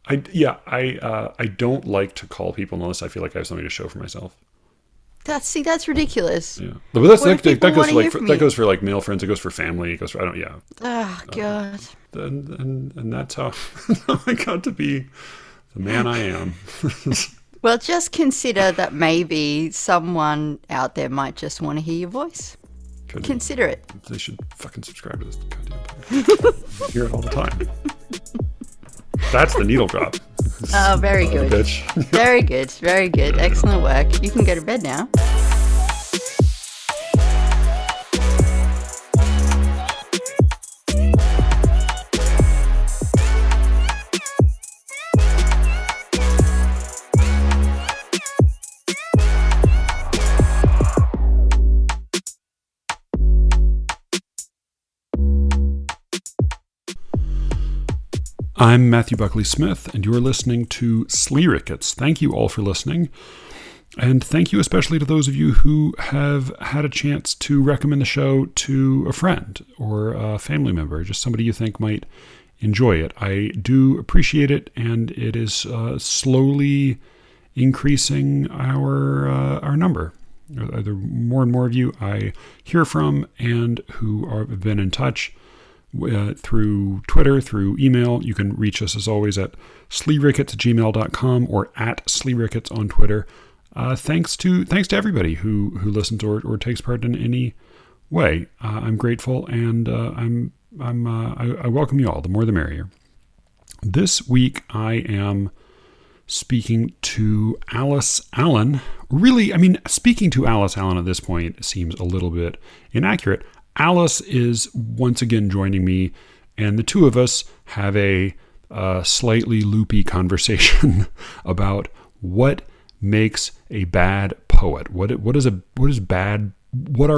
I don't like to call people unless I feel like I have something to show for myself. That's ridiculous. Yeah, but that's, What if people that want goes to for hear from that you? goes for like male friends. It goes for family. It goes for I don't. Yeah, Oh, God. and that's how I got to be the man I am. Well, just consider that maybe someone out there might just want to hear your voice. Consider it. They should fucking subscribe to this goddamn podcast. I hear it all the time. That's the needle drop. Oh, very good. Bitch. Very good. Very good. Excellent work. You can go to bed now. I'm Matthew Buckley Smith, and you're listening to Slee Rickets. Thank you all for listening. And thank you especially to those of you who have had a chance to recommend the show to a friend or a family member, just somebody you think might enjoy it. I do appreciate it, and it is slowly increasing our number. The more and more of you I hear from and who have been in touch through Twitter, through email. You can reach us as always at sleerickets@gmail.com or at sleerickets on Twitter. Thanks to everybody who listens or takes part in any way. I'm grateful, and I welcome you all. The more, the merrier. This week, I am speaking to Allan. Really, I mean, speaking to Allan at this point seems a little bit inaccurate. Alice is once again joining me, and the two of us have a slightly loopy conversation about what makes a bad poet. What are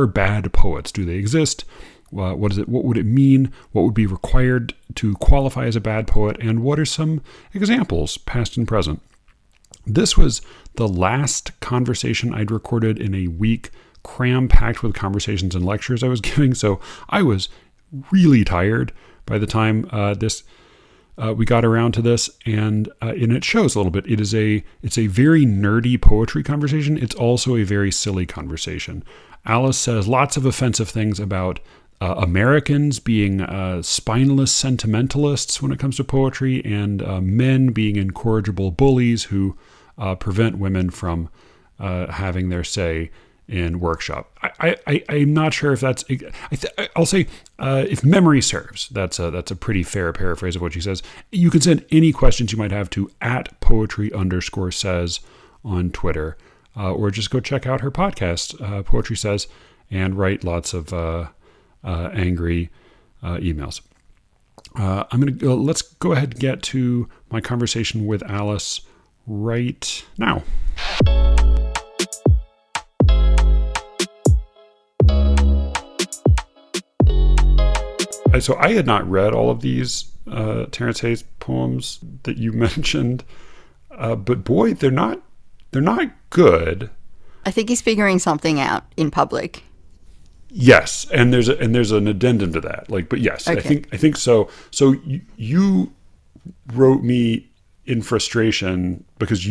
bad poets? Do they exist? What is it? What would it mean? What would be required to qualify as a bad poet? And what are some examples, past and present? This was the last conversation I'd recorded in a week, cram-packed with conversations and lectures I was giving, so I was really tired by the time we got around to this, and it shows a little bit. It's a very nerdy poetry conversation. It's also a very silly conversation. Alice says lots of offensive things about Americans being spineless sentimentalists when it comes to poetry, and men being incorrigible bullies who prevent women from having their say in workshop. I'm not sure if that's. I'll say if memory serves, that's a pretty fair paraphrase of what she says. You can send any questions you might have to @poetry_says on Twitter, or just go check out her podcast, Poetry Says, and write lots of angry emails. Let's go ahead and get to my conversation with Alice right now. So I had not read all of these Terence Hayes poems that you mentioned, but boy, they're not good. I think he's figuring something out in public. Yes, and there's an addendum to that. But yes, okay. I think so. So you wrote me in frustration because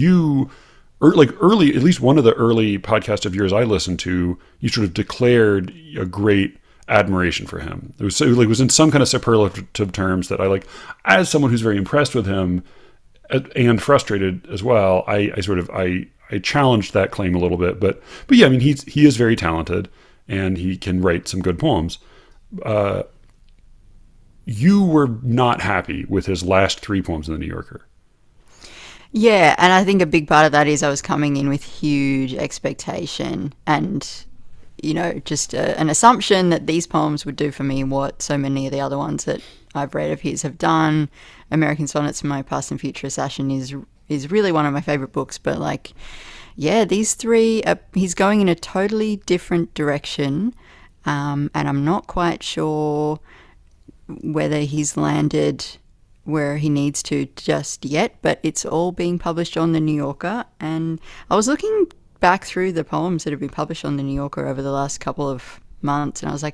early, at least one of the early podcasts of yours I listened to, you sort of declared a great admiration for him. It was in some kind of superlative terms that I as someone who's very impressed with him and frustrated as well. I challenged that claim a little bit, but yeah, I mean he is very talented and he can write some good poems. You were not happy with his last 3 poems in the New Yorker. Yeah, and I think a big part of that is I was coming in with huge expectation and just an assumption that these poems would do for me what so many of the other ones that I've read of his have done. American Sonnets and My Past and Future Assassin is really one of my favorite books, but these 3, he's going in a totally different direction, and I'm not quite sure whether he's landed where he needs to just yet, but it's all being published on The New Yorker, and I was looking back through the poems that have been published on The New Yorker over the last couple of months, and I was I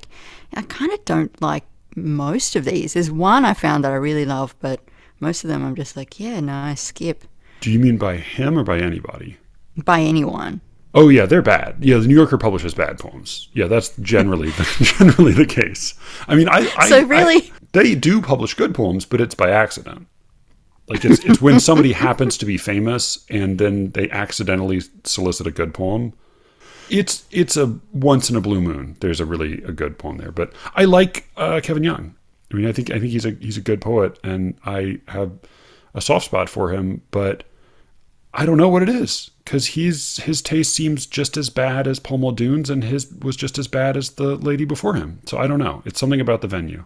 kind of don't like most of these. There's one I found that I really love, but most of them I'm just like, yeah, no, skip. Do you mean by him or by anybody? By anyone. Oh yeah, they're bad. Yeah, the New Yorker publishes bad poems. Yeah, that's generally the case. I mean, they do publish good poems, but it's by accident. Like it's when somebody happens to be famous and then they accidentally solicit a good poem. It's a once in a blue moon. There's a good poem there, but I like Kevin Young. I mean, I think he's a good poet, and I have a soft spot for him, but I don't know what it is, because his taste seems just as bad as Paul Muldoon's, and his was just as bad as the lady before him. So I don't know. It's something about the venue.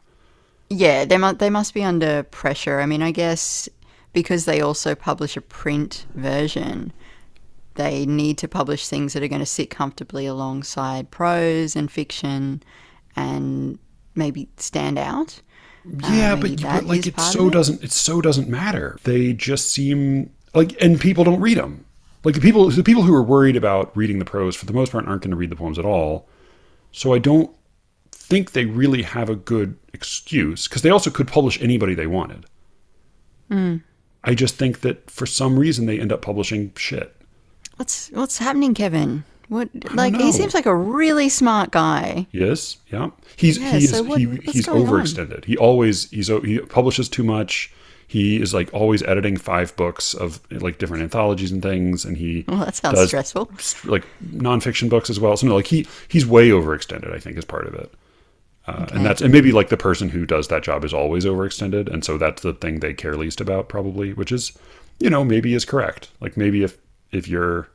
Yeah, they must be under pressure. I mean, I guess because they also publish a print version, they need to publish things that are going to sit comfortably alongside prose and fiction and maybe stand out. Yeah, but like it so doesn't matter. They just seem like, and people don't read them. Like the people who are worried about reading the prose for the most part aren't going to read the poems at all. So I don't think they really have a good excuse, because they also could publish anybody they wanted. I just think that for some reason they end up publishing shit. What's happening, Kevin? He seems like a really smart guy. Yes, yeah. He's overextended. He publishes too much. He is like always editing 5 books of like different anthologies and things, and that sounds stressful. Like nonfiction books as well. So no, like he's way overextended, I think, is part of it. Okay. And maybe like the person who does that job is always overextended, and so that's the thing they care least about, probably, which is, maybe is correct. Like maybe if you're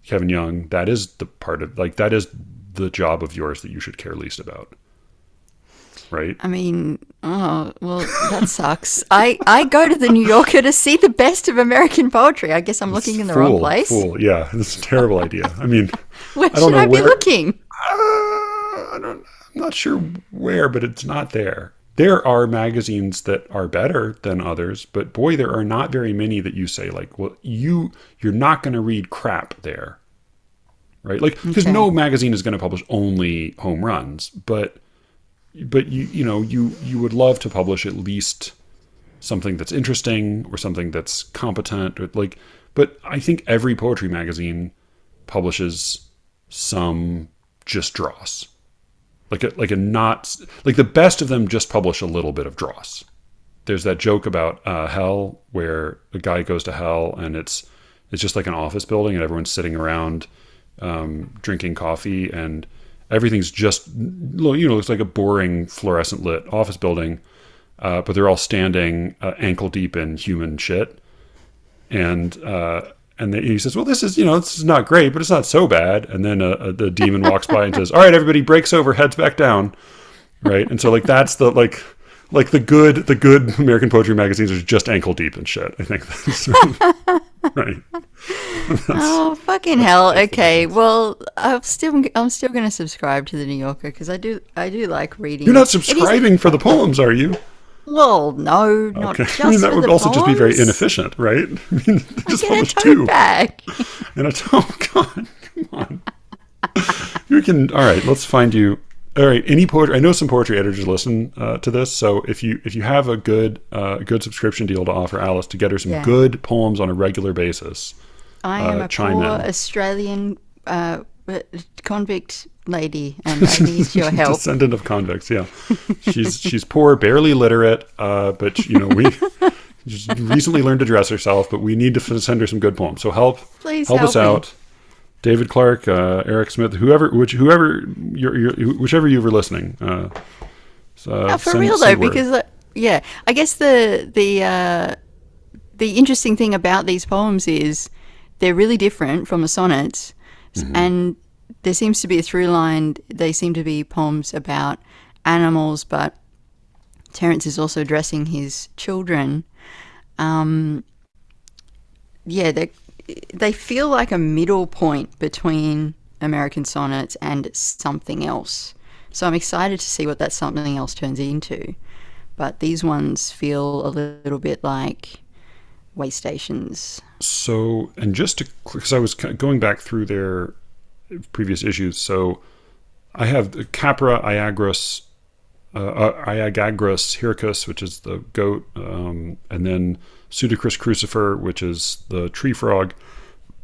Kevin Young, that is the part of, like, that is the job of yours that you should care least about. Right? I mean, that sucks. I go to the New Yorker to see the best of American poetry. I guess I'm looking in the wrong place. Yeah, it's a terrible idea. I mean, where should I be looking? I'm not sure where, but it's not there. There are magazines that are better than others, but boy, there are not very many that you say like, well, you're not going to read crap there, right? Like, because no magazine is going to publish only home runs, but you would love to publish at least something that's interesting or something that's competent, or like. But I think every poetry magazine publishes some just dross. Like the best of them just publish a little bit of dross. There's that joke about hell, where a guy goes to hell and it's just like an office building and everyone's sitting around drinking coffee and everything's just, looks like a boring fluorescent lit office building, but they're all standing ankle deep in human shit. And then he says, well, this is not great, but it's not so bad. And then the demon walks by and says, all right, everybody breaks over, heads back down. Right. And so like, that's the, like the good American poetry magazines are just ankle deep in shit. I think that's right. Oh, fucking hell. Okay. Well, I'm still going to subscribe to the New Yorker, because I do like reading. You're not subscribing for the poems, are you? Well, no, not just for the that would also just be very inefficient, right? I mean, just publish 2 bag. And oh God, come on. All right, let's find you. All right, any poetry. I know some poetry editors listen to this, so if you have a good subscription deal to offer Alice to get her some good poems on a regular basis, I am a poor Australian convict lady, and I need your help. Descendant of convicts, yeah. She's poor, barely literate, but we just recently learned to dress herself. But we need to send her some good poems. So help us out. David Clark, Eric Smith, whichever you were listening. For real though, because I guess the interesting thing about these poems is they're really different from the sonnets, and there seems to be a through line. They seem to be poems about animals, but Terence is also addressing his children. They feel like a middle point between American sonnets and something else. So I'm excited to see what that something else turns into. But these ones feel a little bit like way stations. So, and just because I was going back through their previous issues, so I have Capra, Iagris, Iagagras hircus, which is the goat, and then Pseudacris crucifer, which is the tree frog.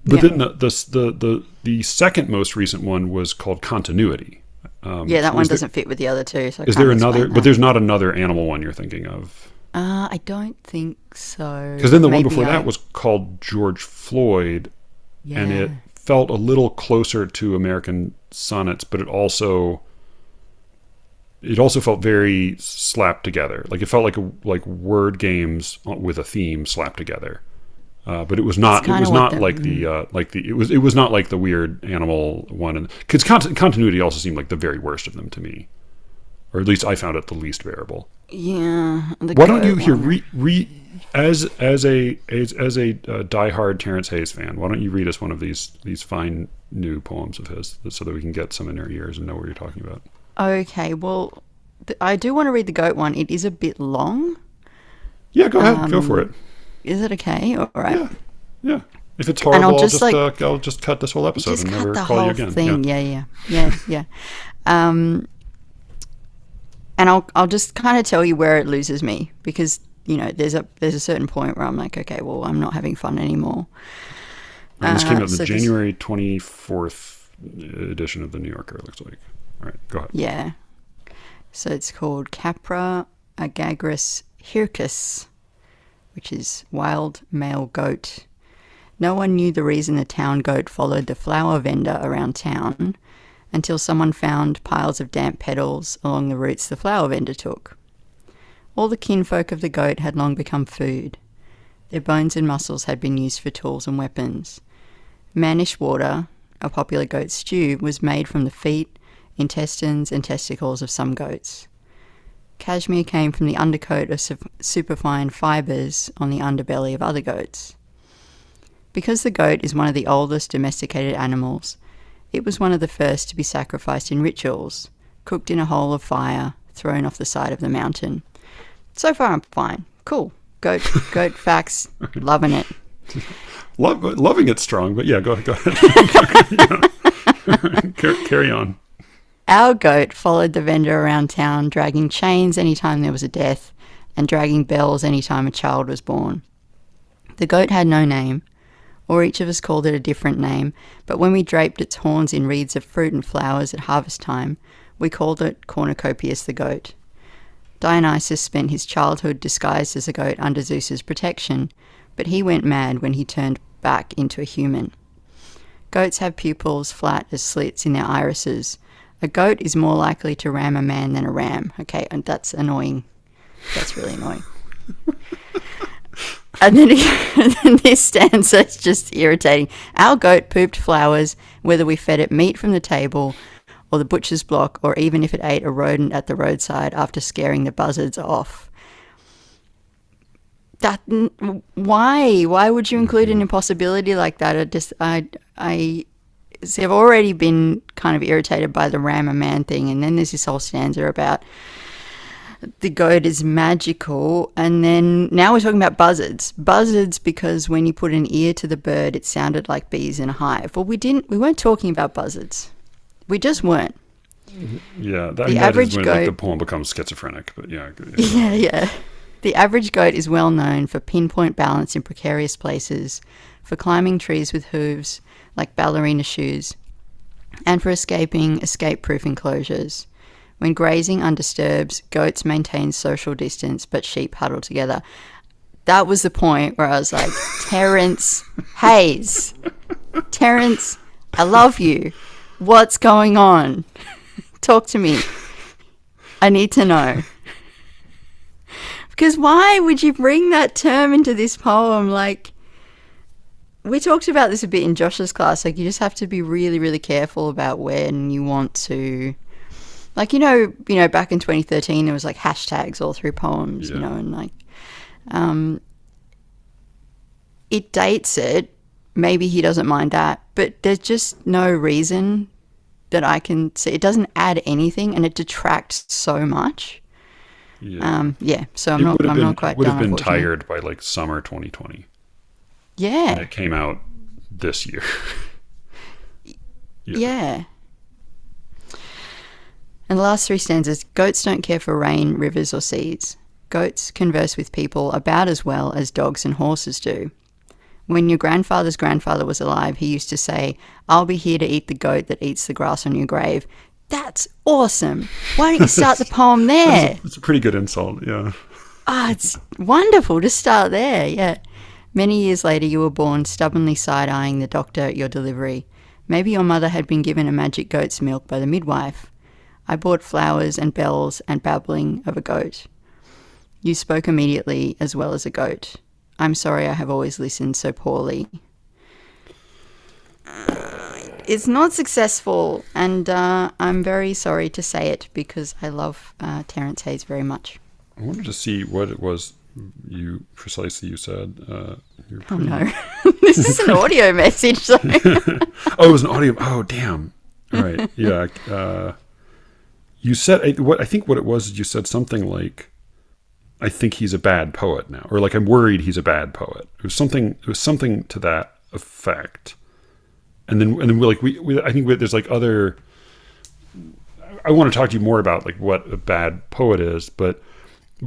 But then the second most recent one was called continuity. That one doesn't fit with the other two. So is there another? But there's not another animal one you're thinking of. I don't think so. Because then the one before that was called George Floyd, and it felt a little closer to American Sonnets, but it also felt very slapped together. Like it felt like word games with a theme slapped together. But it was not. It was not like it was not like the weird animal one. Because continuity also seemed like the very worst of them to me, or at least I found it the least bearable. Yeah. Why don't you here as a diehard Terrence Hayes fan? Why don't you read us one of these fine new poems of his, so that we can get some in our ears and know what you're talking about? Okay. Well, I do want to read the goat one. It is a bit long. Yeah, go ahead. Go for it. Is it okay? All right. Yeah. If it's horrible, I'll just cut this whole episode and never call you again. Thing. Yeah. And I'll just kind of tell you where it loses me, because there's a certain point where I'm like, okay, well, I'm not having fun anymore. And this came out in the January 24th edition of the New Yorker, it looks like. All right, go ahead. Yeah. So it's called Capra agagris hircus, which is wild male goat. No one knew the reason the town goat followed the flower vendor around town until someone found piles of damp petals along the routes the flower vendor took. All the kinfolk of the goat had long become food. Their bones and muscles had been used for tools and weapons. Mannish water, a popular goat stew, was made from the feet, intestines and testicles of some goats. Cashmere came from the undercoat of superfine fibres on the underbelly of other goats. Because the goat is one of the oldest domesticated animals, it was one of the first to be sacrificed in rituals, cooked in a hole of fire, thrown off the side of the mountain. So far I'm fine. Cool. Goat facts. Loving it. Loving it strong, but yeah, go ahead. Carry on. Our goat followed the vendor around town, dragging chains anytime there was a death and dragging bells anytime a child was born. The goat had no name, or each of us called it a different name, but when we draped its horns in wreaths of fruit and flowers at harvest time, we called it Cornucopius the goat. Dionysus spent his childhood disguised as a goat under Zeus's protection, but he went mad when he turned back into a human. Goats have pupils flat as slits in their irises. A goat is more likely to ram a man than a ram. Okay, and that's annoying. That's really annoying. And then this stanza is just irritating. Our goat pooped flowers, whether we fed it meat from the table or the butcher's block, or even if it ate a rodent at the roadside after scaring the buzzards off. Why? Why would you include an impossibility like that? I've already been kind of irritated by the ram a man thing, and then there's this whole stanza about the goat is magical, and then now we're talking about buzzards. Buzzards, because when you put an ear to the bird, it sounded like bees in a hive. Well, we weren't talking about buzzards. We just weren't. Yeah, the average goat, like, the poem becomes schizophrenic, but yeah. Yeah. The average goat is well known for pinpoint balance in precarious places, for climbing trees with hooves like ballerina shoes, and for escaping escape-proof enclosures. When grazing undisturbed, goats maintain social distance, but sheep huddle together. That was the point where I was like, Terrence Hayes. Terrence, I love you. What's going on? Talk to me. I need to know. Because why would you bring that term into this poem? Like, we talked about this a bit in Josh's class. Like, you just have to be really, really careful about when you want to... Like, back in 2013, there was like hashtags all through poems, and like, it dates it. Maybe he doesn't mind that, but there's just no reason that I can see. It doesn't add anything, and it detracts so much. Yeah. So I'm not quite done. It would have been tired by like summer 2020. Yeah. And it came out this year. Yeah. And the last 3 stanzas, goats don't care for rain, rivers or seas. Goats converse with people about as well as dogs and horses do. When your grandfather's grandfather was alive, he used to say, I'll be here to eat the goat that eats the grass on your grave. That's awesome. Why don't you start the poem there? It's a pretty good insult, yeah. It's wonderful to start there, yeah. Many years later, you were born, stubbornly side-eyeing the doctor at your delivery. Maybe your mother had been given a magic goat's milk by the midwife. I bought flowers and bells and babbling of a goat. You spoke immediately as well as a goat. I'm sorry I have always listened so poorly. It's not successful, and I'm very sorry to say it because I love Terence Hayes very much. I wanted to see what it was you said. Oh no, this is an audio message. So. Oh, it was an audio. Oh, damn. Right. Yeah. You said what I think what it was. You said something like, "I think he's a bad poet now," or like, "I'm worried he's a bad poet." It was something. It was something to that effect. And then I think there's like other. I want to talk to you more about like what a bad poet is, but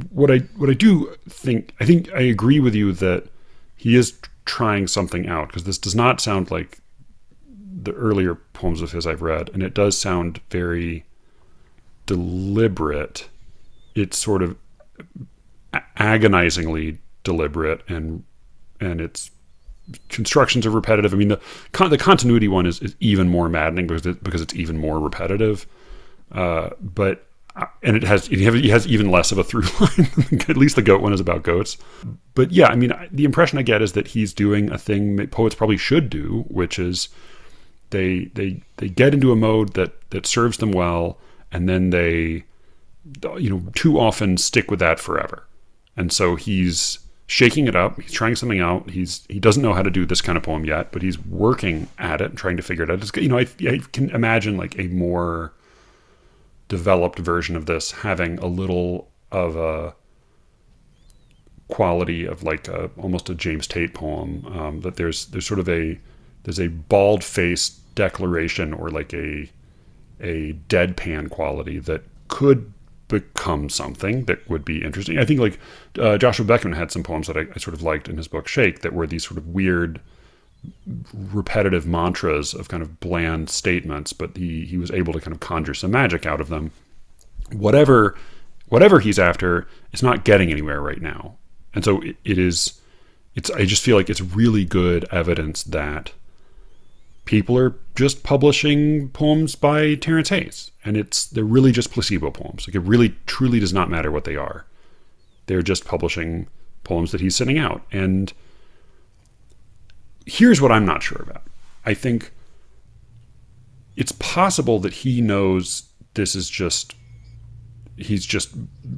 what I do think I agree with you that he is trying something out, because this does not sound like the earlier poems of his I've read, and it does sound very deliberate. It's sort of agonizingly deliberate, and its constructions are repetitive. I mean, the continuity one is even more maddening because it's even more repetitive. But and he has even less of a through line. At least the goat one is about goats. But yeah, I mean, the impression I get is that he's doing a thing poets probably should do, which is they get into a mode that serves them well, and then they, too often stick with that forever. And so he's shaking it up. He's trying something out. He doesn't know how to do this kind of poem yet, but he's working at it and trying to figure it out. I can imagine like a more developed version of this having a little of a quality of like almost a James Tate poem. That there's sort of there's a bald-faced declaration, or like a deadpan quality that could become something that would be interesting. I think like Joshua Beckman had some poems that I sort of liked in his book Shake, that were these sort of weird repetitive mantras of kind of bland statements, but he was able to kind of conjure some magic out of them. Whatever he's after, it's not getting anywhere right now. And so I just feel like it's really good evidence that people are just publishing poems by Terence Hayes, and they're really just placebo poems. Like, it really truly does not matter what they are. They're just publishing poems that he's sending out. And here's what I'm not sure about. I think it's possible that he knows he's just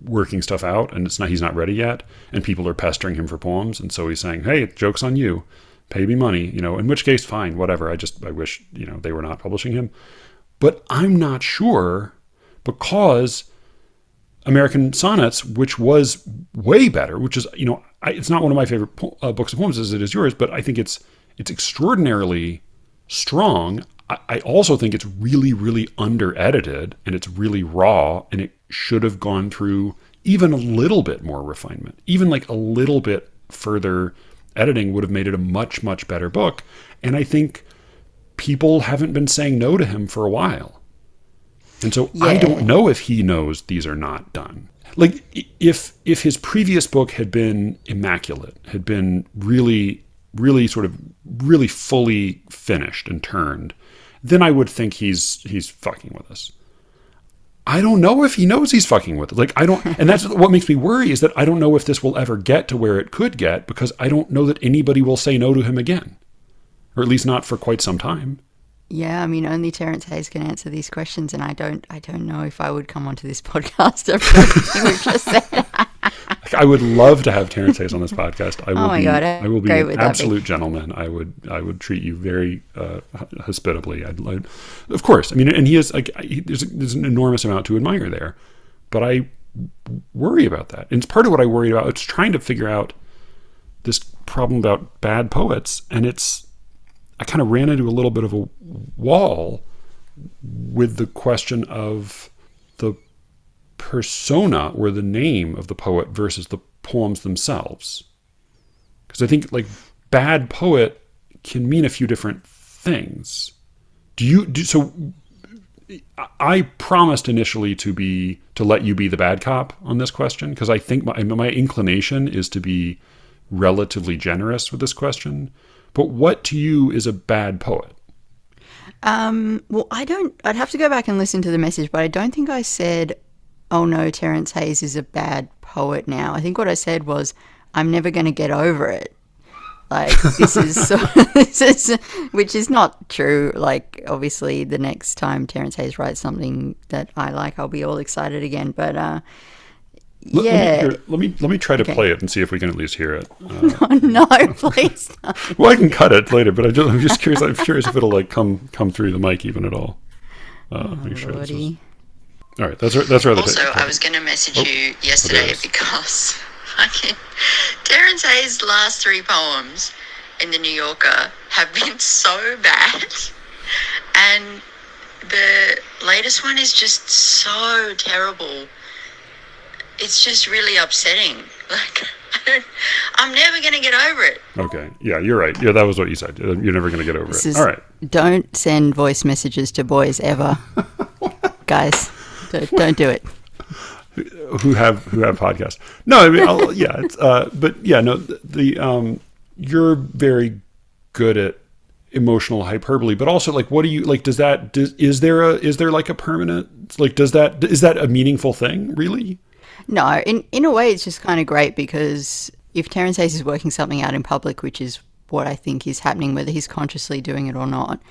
working stuff out, and he's not ready yet, and people are pestering him for poems, and so he's saying, hey, joke's on you. Pay me money, in which case, fine, whatever. I wish, they were not publishing him. But I'm not sure, because American Sonnets, which was way better, which is, it's not one of my favorite books of poems as it is yours, but I think it's extraordinarily strong. I also think it's really, really under-edited, and it's really raw, and it should have gone through even a little bit more refinement. Even like a little bit further editing would have made it a much, much better book. And I think people haven't been saying no to him for a while. And so yeah. I don't know if he knows these are not done. Like, if his previous book had been immaculate, had been really, really sort of really fully finished and turned, then I would think he's fucking with us. I don't know if he knows he's fucking with it. Like, I don't, and that's what makes me worry, is that I don't know if this will ever get to where it could get, because I don't know that anybody will say no to him again, or at least not for quite some time. Yeah, I mean, only Terence Hayes can answer these questions, and I don't know if I would come onto this podcast after everything we've just said. I would love to have Terence Hayes on this podcast. I will be an absolute gentleman. I would treat you very hospitably. Of course. I mean, and he is like, there's an enormous amount to admire there, but I worry about that. And it's part of what I worry about. It's trying to figure out this problem about bad poets, and I kind of ran into a little bit of a wall with the question of the persona or the name of the poet versus the poems themselves. Because I think like bad poet can mean a few different things. So I promised initially to let you be the bad cop on this question, because I think my inclination is to be relatively generous with this question. But what to you is a bad poet? Well, I'd have to go back and listen to the message, but I don't think I said, oh no, Terence Hayes is a bad poet now. I think what I said was, I'm never going to get over it. Like, which is not true. Like, obviously, the next time Terence Hayes writes something that I like, I'll be all excited again. But yeah, let me try to play it and see if we can at least hear it. No, please. Don't. Well, I can cut it later, but I'm just curious. I'm curious if it'll like come through the mic even at all. Make sure this is... All right, that's rather. Also, I was going to message you yesterday because Terence Hayes' last 3 poems in the New Yorker have been so bad, and the latest one is just so terrible. It's just really upsetting. Like, I'm never going to get over it. Okay. Yeah, you're right. Yeah, that was what you said. You're never going to get over it. All right. Don't send voice messages to boys ever. Guys, don't do it. Who have podcasts. No, I mean, yeah. It's, but yeah, no, you're very good at emotional hyperbole, but also like, what do you like, is there like a permanent, like, is that a meaningful thing really? No, in a way, it's just kind of great, because if Terence Hayes is working something out in public, which is what I think is happening, whether he's consciously doing it or not,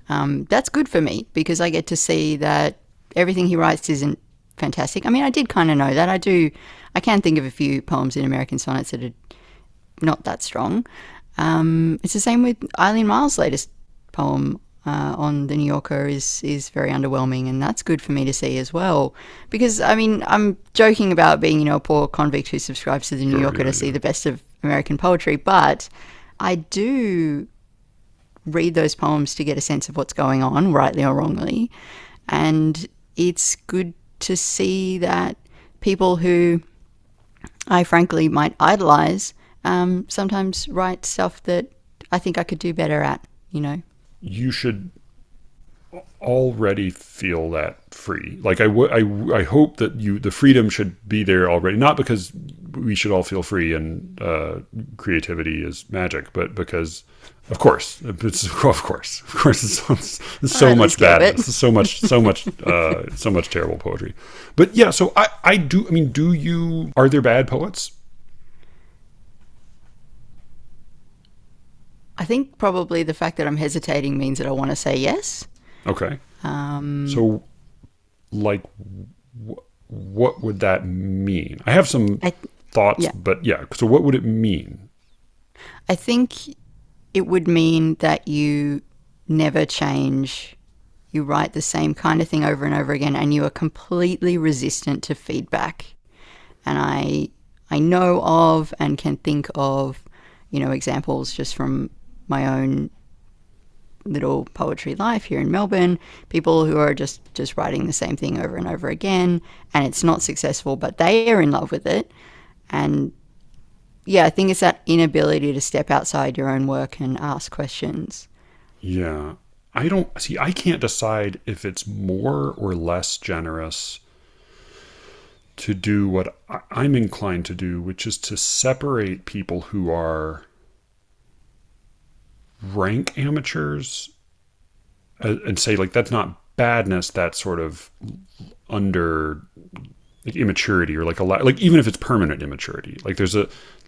that's good for me, because I get to see that everything he writes isn't fantastic. I mean, I did kind of know that. I can think of a few poems in American Sonnets that are not that strong. It's the same with Eileen Myles' latest poem on the New Yorker is very underwhelming, and that's good for me to see as well, because I mean, I'm joking about being a poor convict who subscribes to the New Yorker to see the best of American poetry, but I do read those poems to get a sense of what's going on, rightly or wrongly, and it's good to see that people who I frankly might idolize sometimes write stuff that I think I could do better at. You should already feel that free. Like I hope that the freedom should be there already, not because we should all feel free and creativity is magic, but because of course it's so much badness, so much terrible poetry. But yeah, so I do. I mean, are there bad poets? I think probably the fact that I'm hesitating means that I want to say yes. Okay. So, like, what would that mean? I have some thoughts, but yeah. So, what would it mean? I think it would mean that you never change. You write the same kind of thing over and over again, and you are completely resistant to feedback. And I know of and can think of, examples just from my own little poetry life here in Melbourne, people who are just writing the same thing over and over again, and it's not successful, but they are in love with it. And yeah, I think it's that inability to step outside your own work and ask questions. Yeah. I can't decide if it's more or less generous to do what I'm inclined to do, which is to separate people who are rank amateurs and say, like, that's not badness, that's sort of under like immaturity, or like even if it's permanent immaturity, like there's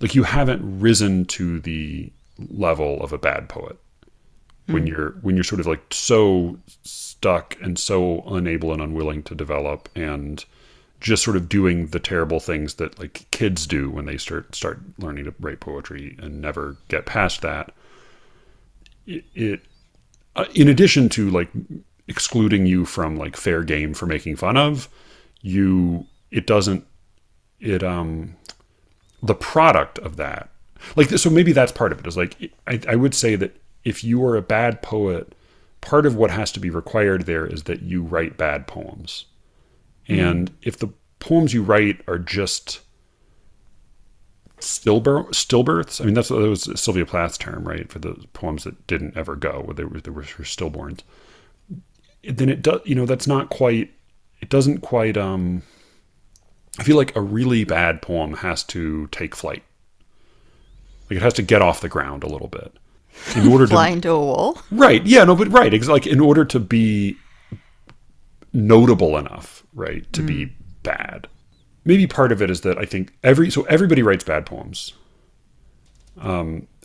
you haven't risen to the level of a bad poet when you're sort of like so stuck and so unable and unwilling to develop, and just sort of doing the terrible things that like kids do when they start learning to write poetry and never get past that. It in addition to like excluding you from like fair game for making fun of you, the product of that, like, so maybe that's part of it, is like, I would say that if you are a bad poet, part of what has to be required there is that you write bad poems. And if the poems you write are just stillbirths, I mean, that was Sylvia Plath's term, right, for the poems that didn't ever go, where they were stillborns, then it does, that's not quite, it doesn't quite, I feel like a really bad poem has to take flight. Like, it has to get off the ground a little bit. In order Fly into a wall? Right, yeah, no, but right, it's like, in order to be notable enough, right, to be bad. Maybe part of it is that I think everybody writes bad poems.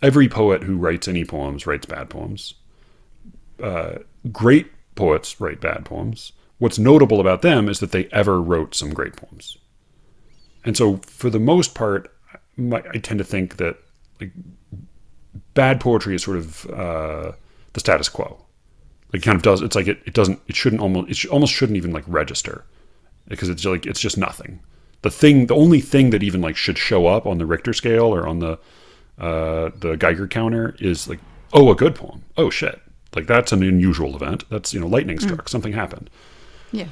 Every poet who writes any poems writes bad poems. Great poets write bad poems. What's notable about them is that they ever wrote some great poems. And so for the most part, I tend to think that like bad poetry is sort of the status quo. It kind of does. It's like it almost shouldn't even like register, because it's just nothing. The only thing that even like should show up on the Richter scale or on the Geiger counter is like, oh, a good poem. Oh shit, like that's an unusual event. That's lightning struck. Something happened. Yeah.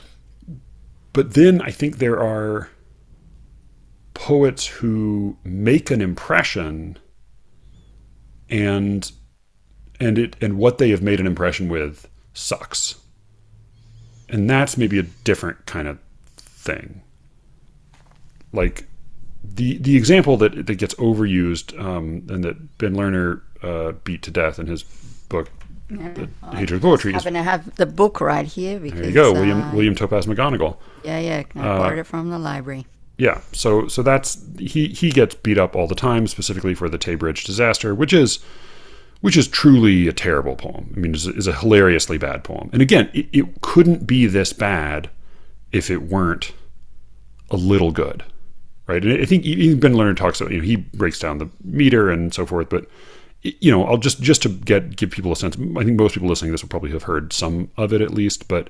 But then I think there are poets who make an impression, and what they have made an impression with sucks. And that's maybe a different kind of thing. Like the example that gets overused and that Ben Lerner beat to death in his book, The Hatred of Poetry. I happen to have the book right here. Because, there you go, William Topaz McGonagall. Yeah, I borrowed it from the library. Yeah, so that's he gets beat up all the time, specifically for the Tay Bridge disaster, which is truly a terrible poem. I mean, is a hilariously bad poem. And again, it couldn't be this bad if it weren't a little good, right? And I think even Ben Lerner talks about, he breaks down the meter and so forth, but I'll just to give people a sense. I think most people listening to this will probably have heard some of it at least, but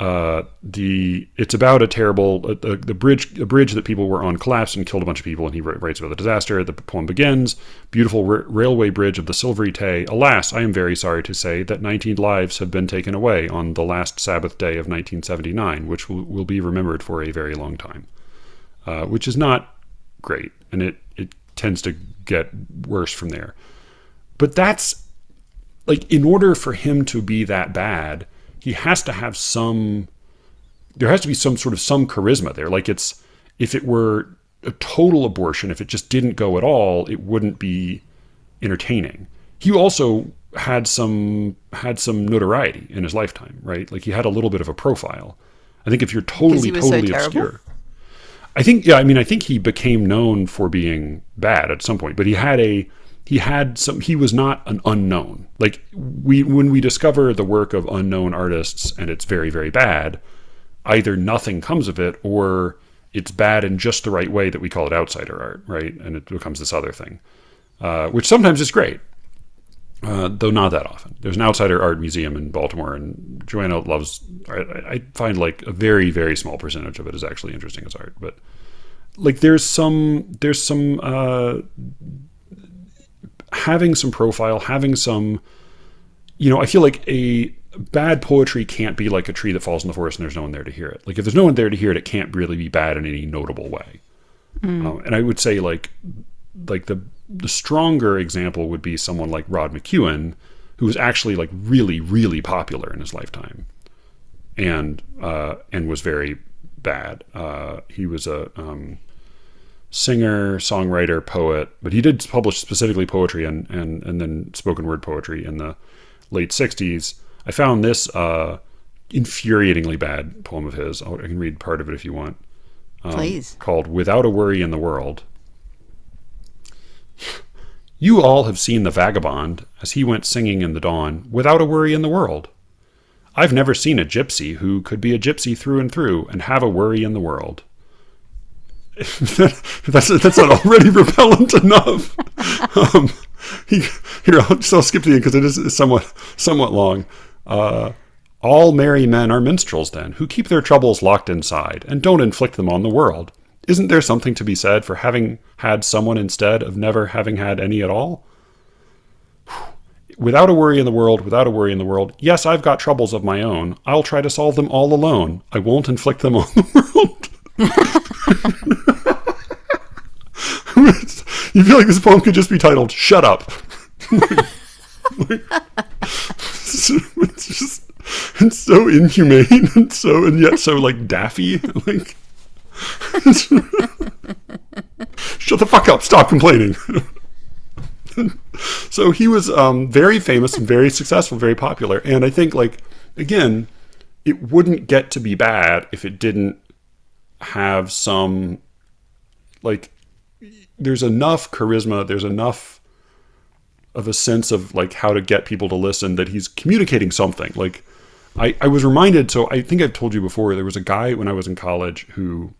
it's about a terrible a bridge that people were on collapsed and killed a bunch of people, and he writes about the disaster. The poem begins, beautiful railway bridge of the silvery Tay. Alas, I am very sorry to say that 19 lives have been taken away on the last Sabbath day of 1979, which will be remembered for a very long time, which is not great, and it tends to get worse from there. But that's like, in order for him to be that bad, he has to have there has to be some charisma there. Like, if it were a total abortion, if it just didn't go at all, it wouldn't be entertaining. He also had some notoriety in his lifetime, right? Like, he had a little bit of a profile. I think if you're totally obscure, I think he became known for being bad at some point, but he was not an unknown. Like, when we discover the work of unknown artists and it's very, very bad, either nothing comes of it or it's bad in just the right way that we call it outsider art, right? And it becomes this other thing, which sometimes is great, though not that often. There's an outsider art museum in Baltimore, and Joanna loves. I find like a very, very small percentage of it is actually interesting as art, but like there's some having some profile, having some, I feel like a bad poetry can't be like a tree that falls in the forest and there's no one there to hear it. Like, if there's no one there to hear it, it can't really be bad in any notable way. And I would say like the stronger example would be someone like Rod McEwen, who was actually like really, really popular in his lifetime, and was very bad. He was a singer, songwriter, poet, but he did publish specifically poetry and then spoken word poetry in the late 60s. I found this infuriatingly bad poem of his. I can read part of it if you want. Please. Called Without a Worry in the World. You all have seen the vagabond as he went singing in the dawn, without a worry in the world. I've never seen a gypsy who could be a gypsy through and through and have a worry in the world. That's not already repellent enough. I'll skip to the end because it is somewhat long. All merry men are minstrels then, who keep their troubles locked inside and don't inflict them on the world. Isn't there something to be said for having had someone instead of never having had any at all? Without a worry in the world, without a worry in the world. Yes, I've got troubles of my own. I'll try to solve them all alone. I won't inflict them on the world. You feel like this poem could just be titled "Shut Up." It's so inhumane and yet so like daffy. Like, shut the fuck up! Stop complaining. So he was very famous and very successful, very popular, and I think, like, again, it wouldn't get to be bad if it didn't have some, like, there's enough charisma, there's enough of a sense of like how to get people to listen that he's communicating something. Like, I was reminded, so I think I've told you before, there was a guy when I was in college who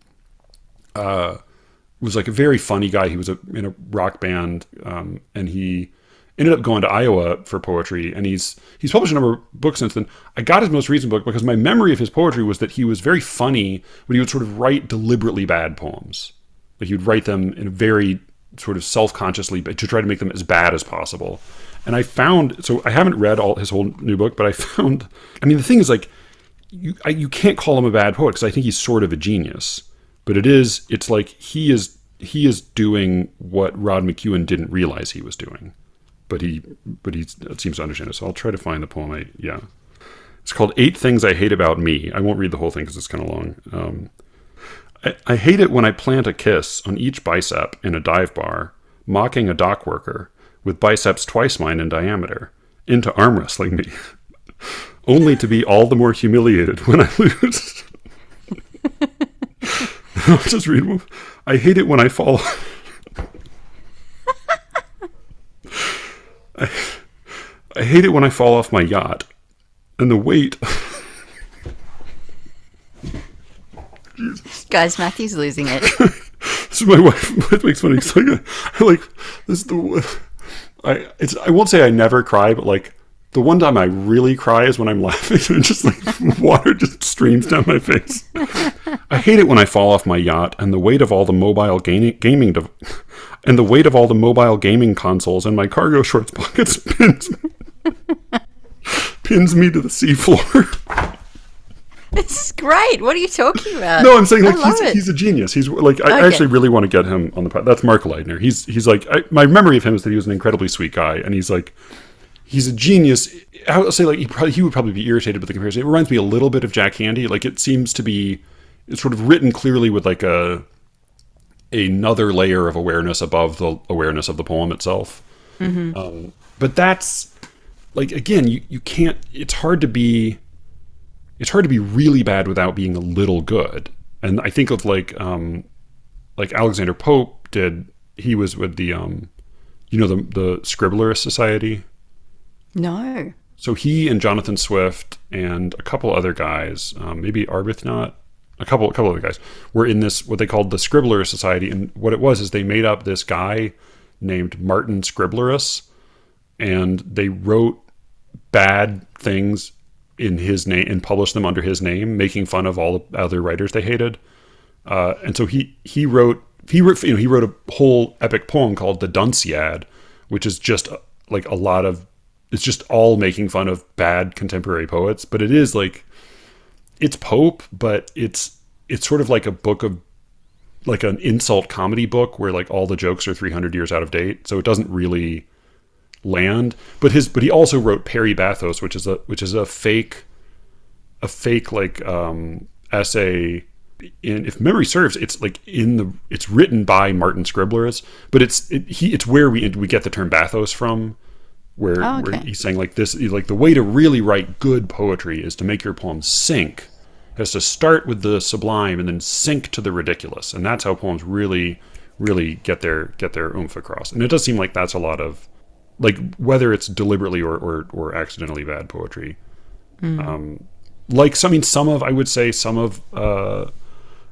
was like a very funny guy. He was in a rock band, and he ended up going to Iowa for poetry, and he's published a number of books since then. I got his most recent book because my memory of his poetry was that he was very funny, but he would sort of write deliberately bad poems. Like, he would write them in a very sort of self-consciously, but to try to make them as bad as possible. And I found, so I haven't read his whole new book, but I found, I mean, the thing is, like, you can't call him a bad poet because I think he's sort of a genius. But it's like he is doing what Rod McEwen didn't realize he was doing. But he seems to understand it. So I'll try to find the poem. It's called 8 Things I Hate About Me. I won't read the whole thing because it's kind of long. I hate it when I plant a kiss on each bicep in a dive bar, mocking a dock worker with biceps twice mine in diameter, into arm wrestling me, only to be all the more humiliated when I lose. I'll just read one. I hate it when I fall. I hate it when I fall off my yacht, and the weight. Jesus. Guys, Matthew's losing it. So my wife makes fun of me. I like this. I won't say I never cry, but like the one time I really cry is when I'm laughing, and just like water just streams down my face. I hate it when I fall off my yacht, and the weight of all the mobile gaming and the weight of all the mobile gaming consoles in my cargo shorts pockets pins me to the seafloor. This is great. What are you talking about? No, I'm saying, like, he's a genius. He's like, I actually really want to get him on the podcast. That's Mark Leitner. He's like, my memory of him is that he was an incredibly sweet guy, and he's a genius. I'll say, like, he would probably be irritated with the comparison. It reminds me a little bit of Jack Handey. Like, it seems to be, it's sort of written clearly with like another layer of awareness above the awareness of the poem itself. Mm-hmm. But that's, like, again, you can't. It's hard to be really bad without being a little good. And I think of like Alexander Pope did. He was with the the Scribbler's Society. No. So he and Jonathan Swift and a couple other guys, maybe Arbuthnot, a couple other guys, were in this, what they called the Scribbler's Society. And what it was is they made up this guy named Martin Scribblerus, and they wrote bad things in his name and published them under his name, making fun of all the other writers they hated. And so he wrote a whole epic poem called the Dunciad, which is just like it's just all making fun of bad contemporary poets. But it is like, it's Pope, but it's sort of like a book of, like, an insult comedy book where like all the jokes are 300 years out of date. So it doesn't really land. But he also wrote Peri Bathos, which is a fake like essay. If memory serves, it's like it's written by Martin Scribblerus, but it's where we get the term bathos from, where he's saying, like, this, like, the way to really write good poetry is to make your poem sink, has to start with the sublime and then sink to the ridiculous, and that's how poems really, really get their oomph across. And it does seem like that's a lot of, like, whether it's deliberately or accidentally bad poetry. Like, some of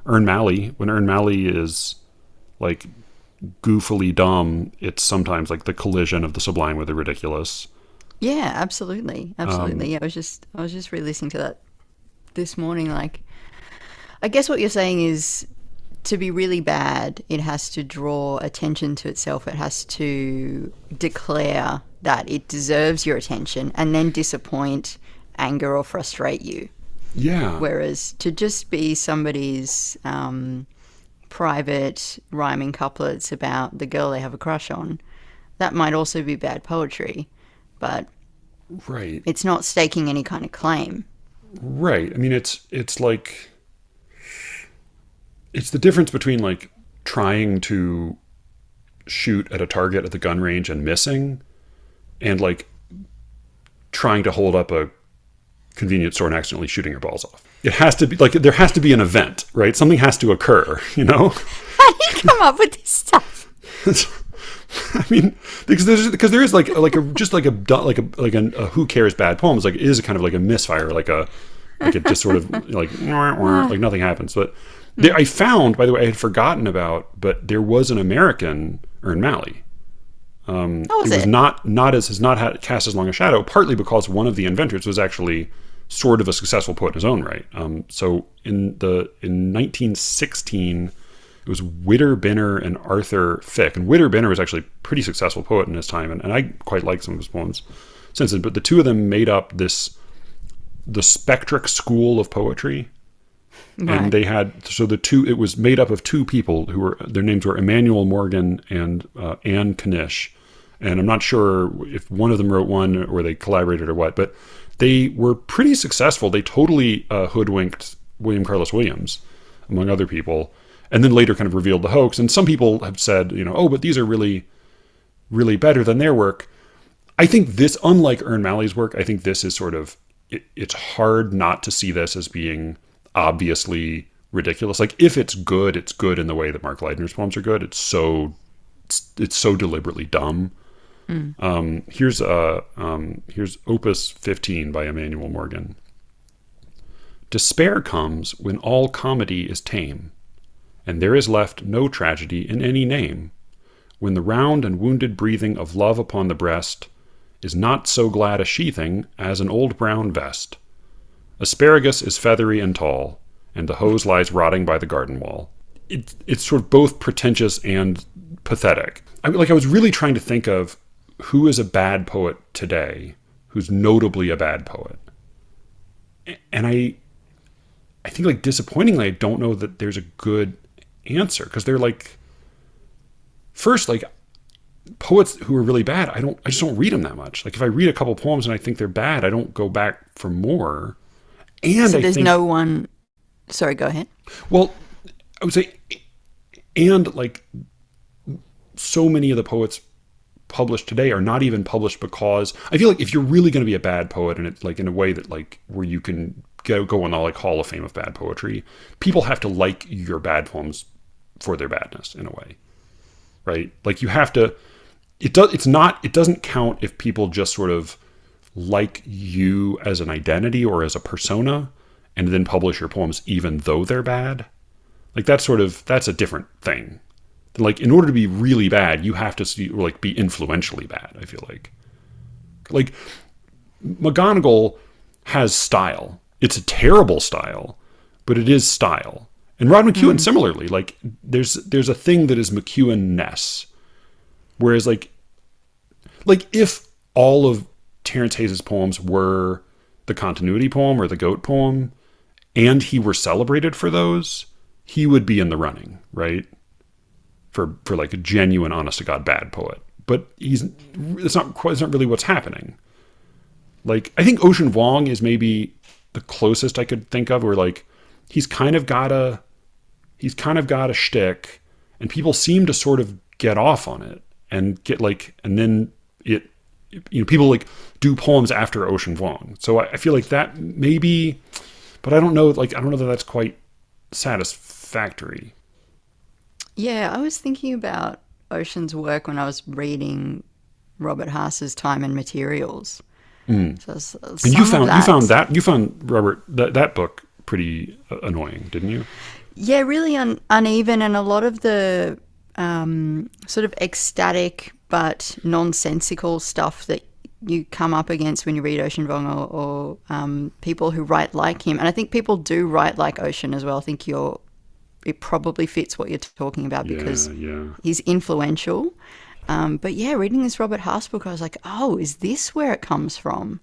Ern Malley, when Ern Malley is like goofily dumb, it's sometimes like the collision of the sublime with the ridiculous. Yeah, absolutely. Yeah, I was just re-listening to that this morning. Like, I guess what you're saying is to be really bad, it has to draw attention to itself. It has to declare that it deserves your attention and then disappoint, anger, or frustrate you. Yeah. Whereas to just be somebody's private rhyming couplets about the girl they have a crush on, that might also be bad poetry, but Right. it's not staking any kind of claim. Right. I mean, it's like, it's the difference between like trying to shoot at a target at the gun range and missing, and like trying to hold up a convenience store and accidentally shooting your balls off. It has to be like, there has to be an event, right? Something has to occur, you know? How do you come up with this stuff? I mean, because there is like a who cares bad poems, like it is kind of like a misfire, like it just sort of like nothing happens. But I found, by the way, I had forgotten about, but there was an American Ern Malley. Was it was has not had cast as long a shadow, partly because one of the inventors was actually sort of a successful poet in his own right. So in 1916, it was Witter Binner and Arthur Fick. And Witter Binner was actually a pretty successful poet in his time, and I quite like some of his poems since then. But the two of them made up the Spectric school of poetry. Right. And they had, it was made up of two people their names were Emmanuel Morgan and Anne Knish. And I'm not sure if one of them wrote one or they collaborated or what, but they were pretty successful. They totally hoodwinked William Carlos Williams, among other people, and then later kind of revealed the hoax. And some people have said, but these are really, really better than their work. I think this, unlike Ern Malley's work, I think this is sort of, it's hard not to see this as being obviously ridiculous. Like, if it's good in the way that Mark Leidner's poems are good. It's so deliberately dumb. Here's Opus 15 by Emmanuel Morgan. Despair comes when all comedy is tame, and there is left no tragedy in any name, when the round and wounded breathing of love upon the breast is not so glad a sheathing as an old brown vest. Asparagus is feathery and tall, and the hose lies rotting by the garden wall. It's sort of both pretentious and pathetic. I was really trying to think of who is a bad poet today, who's notably a bad poet. And I think, like, disappointingly, I don't know that there's a good answer, because they're like, first, like, poets who are really bad, I just don't read them that much. Like, if I read a couple poems and I think they're bad, I don't go back for more. And so there's no one. Sorry, go ahead. Well, I would say, and like, so many of the poets published today are not even published because I feel like if you're really going to be a bad poet, and it's like in a way that like where you can go on the like Hall of Fame of bad poetry, people have to like your bad poems for their badness in a way, right? Like, you have to. It doesn't count if people just sort of like you as an identity or as a persona and then publish your poems even though they're bad. Like, that's a different thing. Like, in order to be really bad, you have to be influentially bad, I feel like. Like, McGonagall has style. It's a terrible style, but it is style. And Rod McEwen, similarly, like, there's a thing that is McEwen-ness. Whereas, like if all of Terence Hayes' poems were the continuity poem or the goat poem, and he were celebrated for those, he would be in the running, right? For like a genuine, honest to God bad poet. But it's not really what's happening. Like, I think Ocean Vuong is maybe the closest I could think of, where like he's kind of got a shtick, and people seem to sort of get off on it and get like, and then people like do poems after Ocean Vuong. So I feel like that maybe, but I don't know that that's quite satisfactory. Yeah, I was thinking about Ocean's work when I was reading Robert Haas's Time and Materials. And you found Robert that book pretty annoying, didn't you? Yeah, really uneven, and a lot of the sort of ecstatic but nonsensical stuff that you come up against when you read Ocean Vuong or people who write like him. And I think people do write like Ocean as well. I think you're it probably fits what you're talking about because yeah. he's influential. But yeah, reading this Robert Haas book, I was like, oh, is this where it comes from?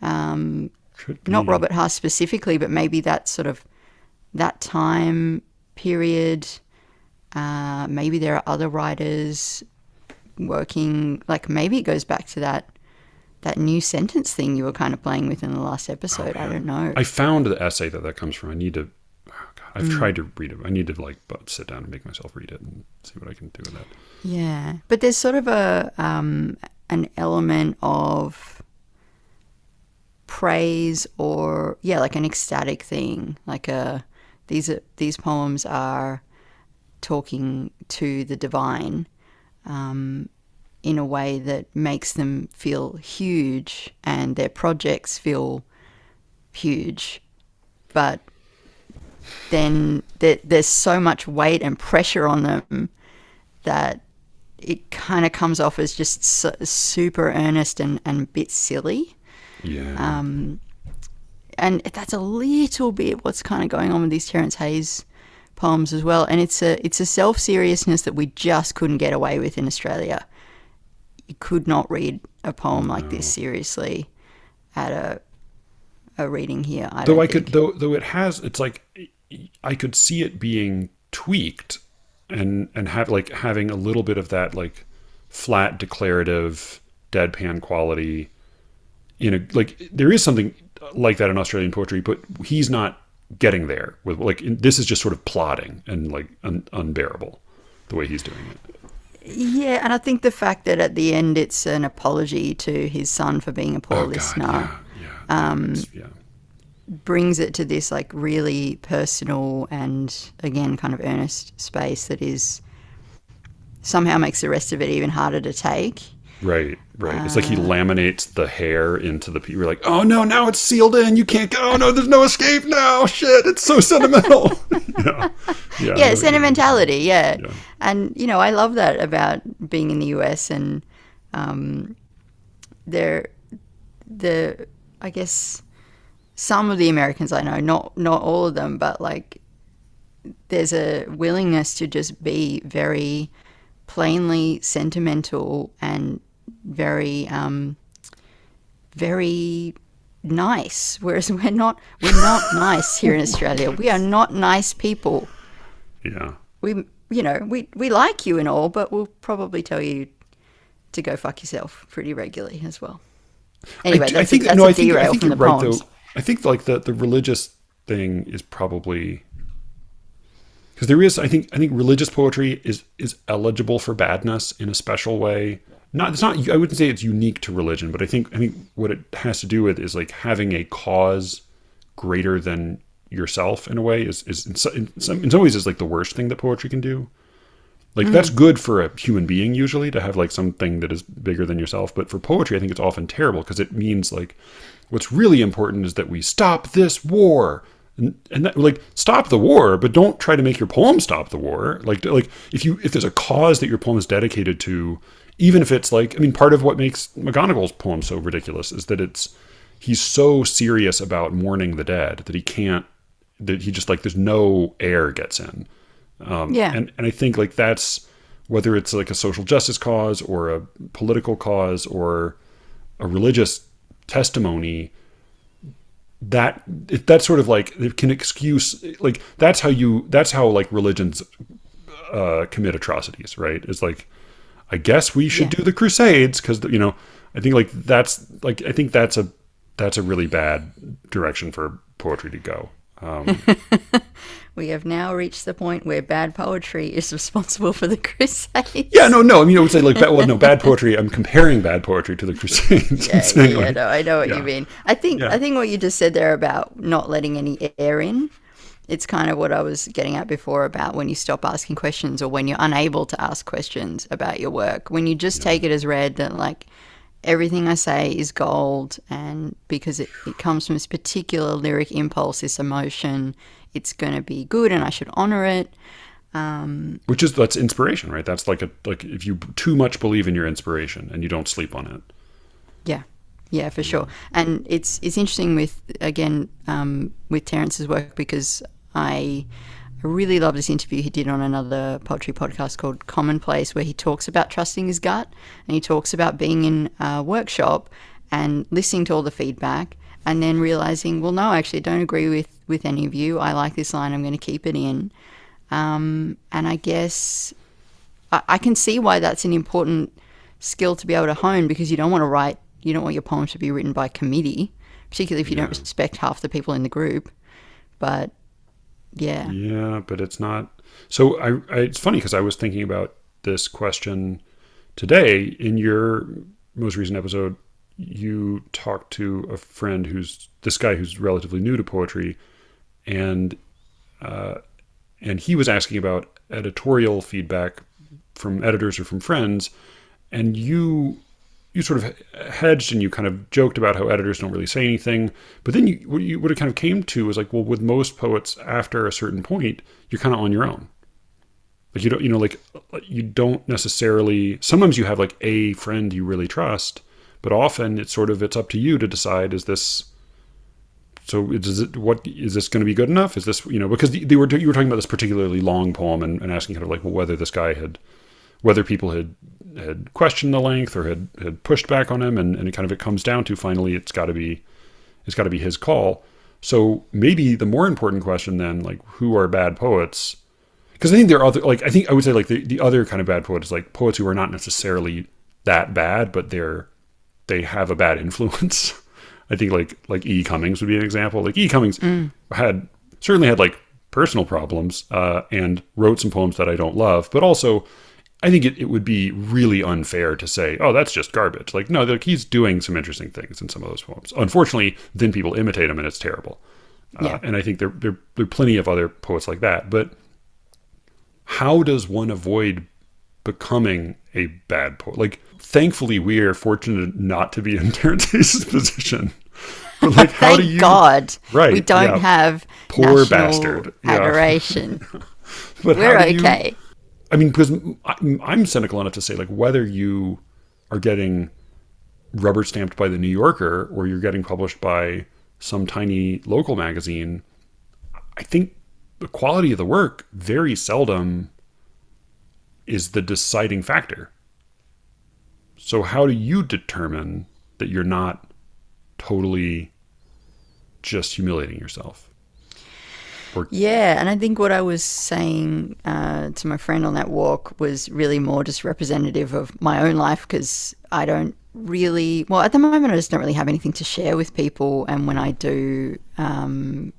Could be. Not Robert Haas specifically, but maybe that sort of that time period. Maybe there are other writers working, like maybe it goes back to that new sentence thing you were kind of playing with in the last episode. I don't know. I found the essay that comes from. I need to. Oh God, I've tried to read it. I need to sit down and make myself read it and see what I can do with that. Yeah, but there's sort of an element of praise or like an ecstatic thing. Like these poems are talking to the divine in a way that makes them feel huge and their projects feel huge. But then there's so much weight and pressure on them that it kind of comes off as just super earnest and a bit silly. Yeah. And that's a little bit what's kind of going on with these Terence Hayes poems as well. And it's a self-seriousness that we just couldn't get away with in Australia. You could not read a poem like this seriously at a reading here. Though it has, it's like I could see it being tweaked and having a little bit of that like flat declarative deadpan quality there is something like that in Australian poetry, but he's not getting there with this is just sort of plodding and like unbearable the way he's doing it. Yeah, and I think the fact that at the end it's an apology to his son for being a poor listener brings it to this like really personal and again kind of earnest space that is somehow makes the rest of it even harder to take. Right. It's like he laminates the hair into the people. You're like, oh no, now it's sealed in. You can't go. Oh no, there's no escape now. Shit, it's so sentimental. Yeah, sentimentality. Yeah. And I love that about being in the US and I guess some of the Americans I know, not all of them, but like there's a willingness to just be very plainly sentimental and very very nice, whereas we're not nice here in Australia. We are not nice people. Yeah. We like you and all, but we'll probably tell you to go fuck yourself pretty regularly as well. Anyway, that's a derail from the poems. Though. I think like the religious thing is probably because there is I think religious poetry is eligible for badness in a special way. I wouldn't say it's unique to religion, but I think what it has to do with is like having a cause greater than yourself in a way is in some ways is like the worst thing that poetry can do. Like that's good for a human being usually to have like something that is bigger than yourself, but for poetry I think it's often terrible because it means like what's really important is that we stop this war. And that, like, stop the war, but don't try to make your poem stop the war. Like if there's a cause that your poem is dedicated to, even if it's like, I mean, part of what makes McGonagall's poem so ridiculous is that he's so serious about mourning the dead that he just like, there's no air gets in. And I think like that's, whether it's like a social justice cause or a political cause or a religious testimony, that's sort of like it can excuse like that's how like religions commit atrocities, right? It's like I guess we should do the Crusades because I think like that's a really bad direction for poetry to go. We have now reached the point where bad poetry is responsible for the Crusades. Yeah, no. I mean, I would say like, bad poetry. I'm comparing bad poetry to the Crusades. No, I know what you mean. I think what you just said there about not letting any air in, it's kind of what I was getting at before about when you stop asking questions or when you're unable to ask questions about your work. When you just take it as read that like everything I say is gold, and because it comes from this particular lyric impulse, this emotion, it's going to be good and I should honor it. That's inspiration, right? That's like if you too much believe in your inspiration and you don't sleep on it. Yeah, for sure. And it's interesting with Terence's work because I I really love this interview he did on another poetry podcast called Commonplace, where he talks about trusting his gut, and he talks about being in a workshop and listening to all the feedback and then realizing, well, no, actually, I don't agree with any of you. I like this line. I'm going to keep it in. And I guess I can see why that's an important skill to be able to hone, because you don't want your poems to be written by committee, particularly if you don't respect half the people in the group. But yeah, but it's not. So it's funny because I was thinking about this question today. In your most recent episode, you talked to a friend who's relatively new to poetry, and he was asking about editorial feedback from editors or from friends, and you sort of hedged and you kind of joked about how editors don't really say anything. But then what it kind of came to was like, well, with most poets, after a certain point, you're kind of on your own. Like you don't necessarily, sometimes you have like a friend you really trust, but often it's up to you to decide, is this going to be good enough? Is this, because you were talking about this particularly long poem and asking kind of like, well, whether people had questioned the length or had pushed back on him, and it comes down to finally it's got to be his call. So maybe the more important question then, like, who are bad poets? Because I think there are other, like, I think I would say like the other kind of bad poet is like poets who are not necessarily that bad, but they have a bad influence. I think like E. Cummings would be an example. Like E. Cummings certainly had like personal problems and wrote some poems that I don't love, but also I think it would be really unfair to say, oh, that's just garbage. Like, no, he's doing some interesting things in some of those poems. Unfortunately, then people imitate him and it's terrible. And I think there are plenty of other poets like that. But how does one avoid becoming a bad poet? Like, thankfully, we are fortunate not to be in Terence's position. But like, how do you? Thank God, right? We don't have poor national bastard adoration. But we're okay. I mean, because I'm cynical enough to say, like, whether you are getting rubber stamped by the New Yorker or you're getting published by some tiny local magazine, I think the quality of the work very seldom is the deciding factor. So how do you determine that you're not totally just humiliating yourself? Yeah, and I think what I was saying to my friend on that walk was really more just representative of my own life, because I don't really, well, at the moment I just don't really have anything to share with people, and when I do, I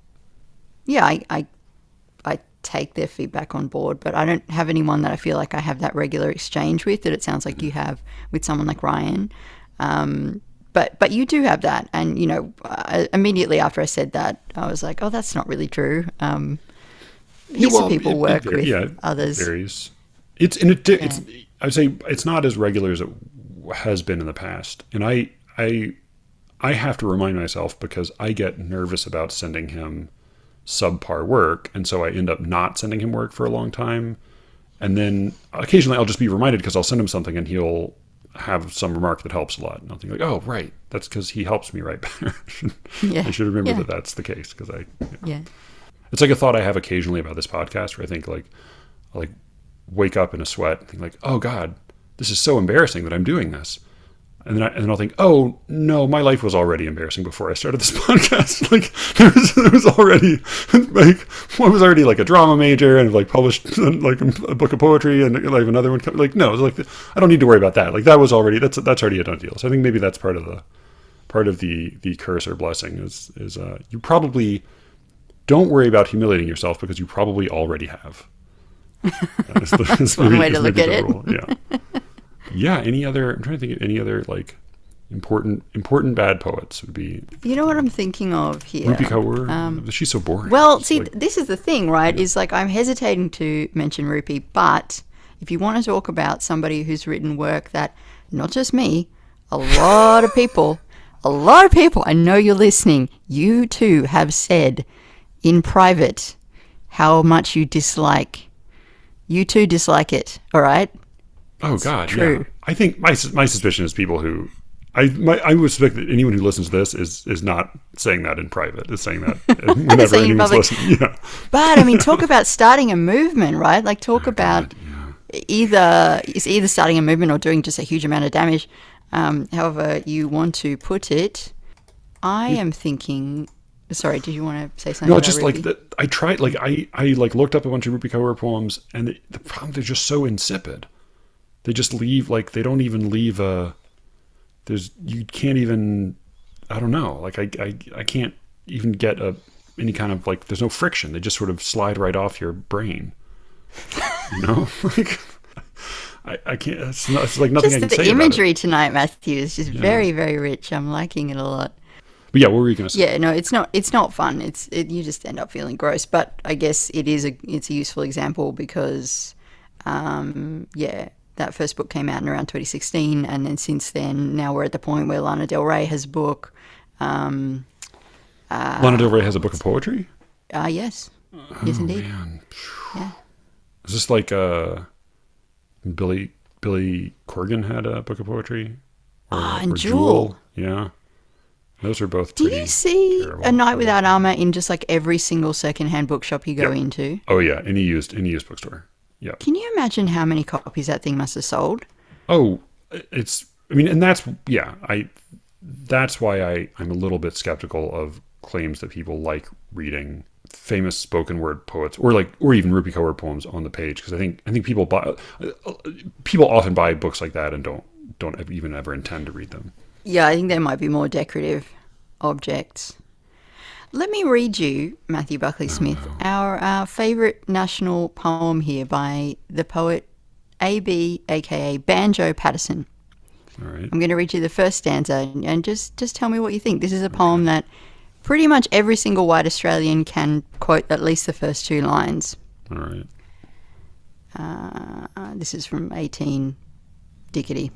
take their feedback on board, but I don't have anyone that I feel like I have that regular exchange with that it sounds like you have with someone like Ryan. But you do have that, and immediately after I said that, I was like, "Oh, that's not really true." Heaps of people work with others. It varies. It's I would say it's not as regular as it has been in the past, and I have to remind myself, because I get nervous about sending him subpar work, and so I end up not sending him work for a long time, and then occasionally I'll just be reminded because I'll send him something and he'll have some remark that helps a lot, and I'll think like, oh, right, that's because he helps me write better. I should remember that that's the case, because it's like a thought I have occasionally about this podcast, where I think like I'll wake up in a sweat and think like, oh God, this is so embarrassing that I'm doing this, and then I'll think, oh no, my life was already embarrassing before I started this podcast. Like there was already like, I was already like a drama major and like published like a book of poetry, and like another one. Like no, it's like I don't need to worry about that. Like that was already that's already a done deal. So I think maybe that's part of the curse or blessing is you probably don't worry about humiliating yourself because you probably already have. That's one way to look at it. Yeah. Yeah. I'm trying to think of any other like important bad poets would be. You know what I'm thinking of here? Rupi Kaur. She's so boring. Well, see, this is the thing, right? Is like I'm hesitating to mention Rupi, but if you want to talk about somebody who's written work that not just me, a lot of people, I know you're listening. You too have said in private how much you dislike. You too dislike it. All right. Oh God, true. Yeah. I think my suspicion is people who I would suspect that anyone who listens to this is not saying that in private. Is saying that whenever Saying in anyone's public. listening. Yeah. But I mean, talk about starting a movement, right? Like talk about either starting a movement or doing just a huge amount of damage. However you want to put it. I am thinking. Sorry, did you want to say something? No, about just Ruby? like that. I tried. Like I like looked up a bunch of Rupi Kaur poems, and the problem, they're just so insipid. They just leave, like, they don't even leave you can't even, I don't know, like I can't even get any kind of, like, there's no friction. They just sort of slide right off your brain, like I can't, it's like nothing just I can the say imagery about it. tonight, Matthew, is just very, very rich. I'm liking it a lot. But yeah, what were you going to say? Yeah, no, it's not fun. You just end up feeling gross. But I guess it's a useful example because, that first book came out in around 2016, and then since then, now we're at the point where Lana Del Rey has a book. Lana Del Rey has a book of poetry? Yes. Yes, indeed. Man. Yeah. Is this like Billy Corgan had a book of poetry? And Jewel. Yeah. Those are both Do pretty you see terrible. A Night Without Armor in just like every single secondhand bookshop you go into? Oh yeah, any used bookstore. Yeah. Can you imagine how many copies that thing must have sold? Oh, and that's that's why I'm a little bit skeptical of claims that people like reading famous spoken word poets or even Rupi Kaur poems on the page, because I think people often buy books like that and don't even ever intend to read them. Yeah, I think there might be more decorative objects. Let me read you, Matthew Buckley Smith, our favourite national poem here by the poet A.B., a.k.a. Banjo Patterson. All right. I'm going to read you the first stanza and just tell me what you think. This is a poem that pretty much every single white Australian can quote at least the first two lines. All right. This is from 18 Dickety.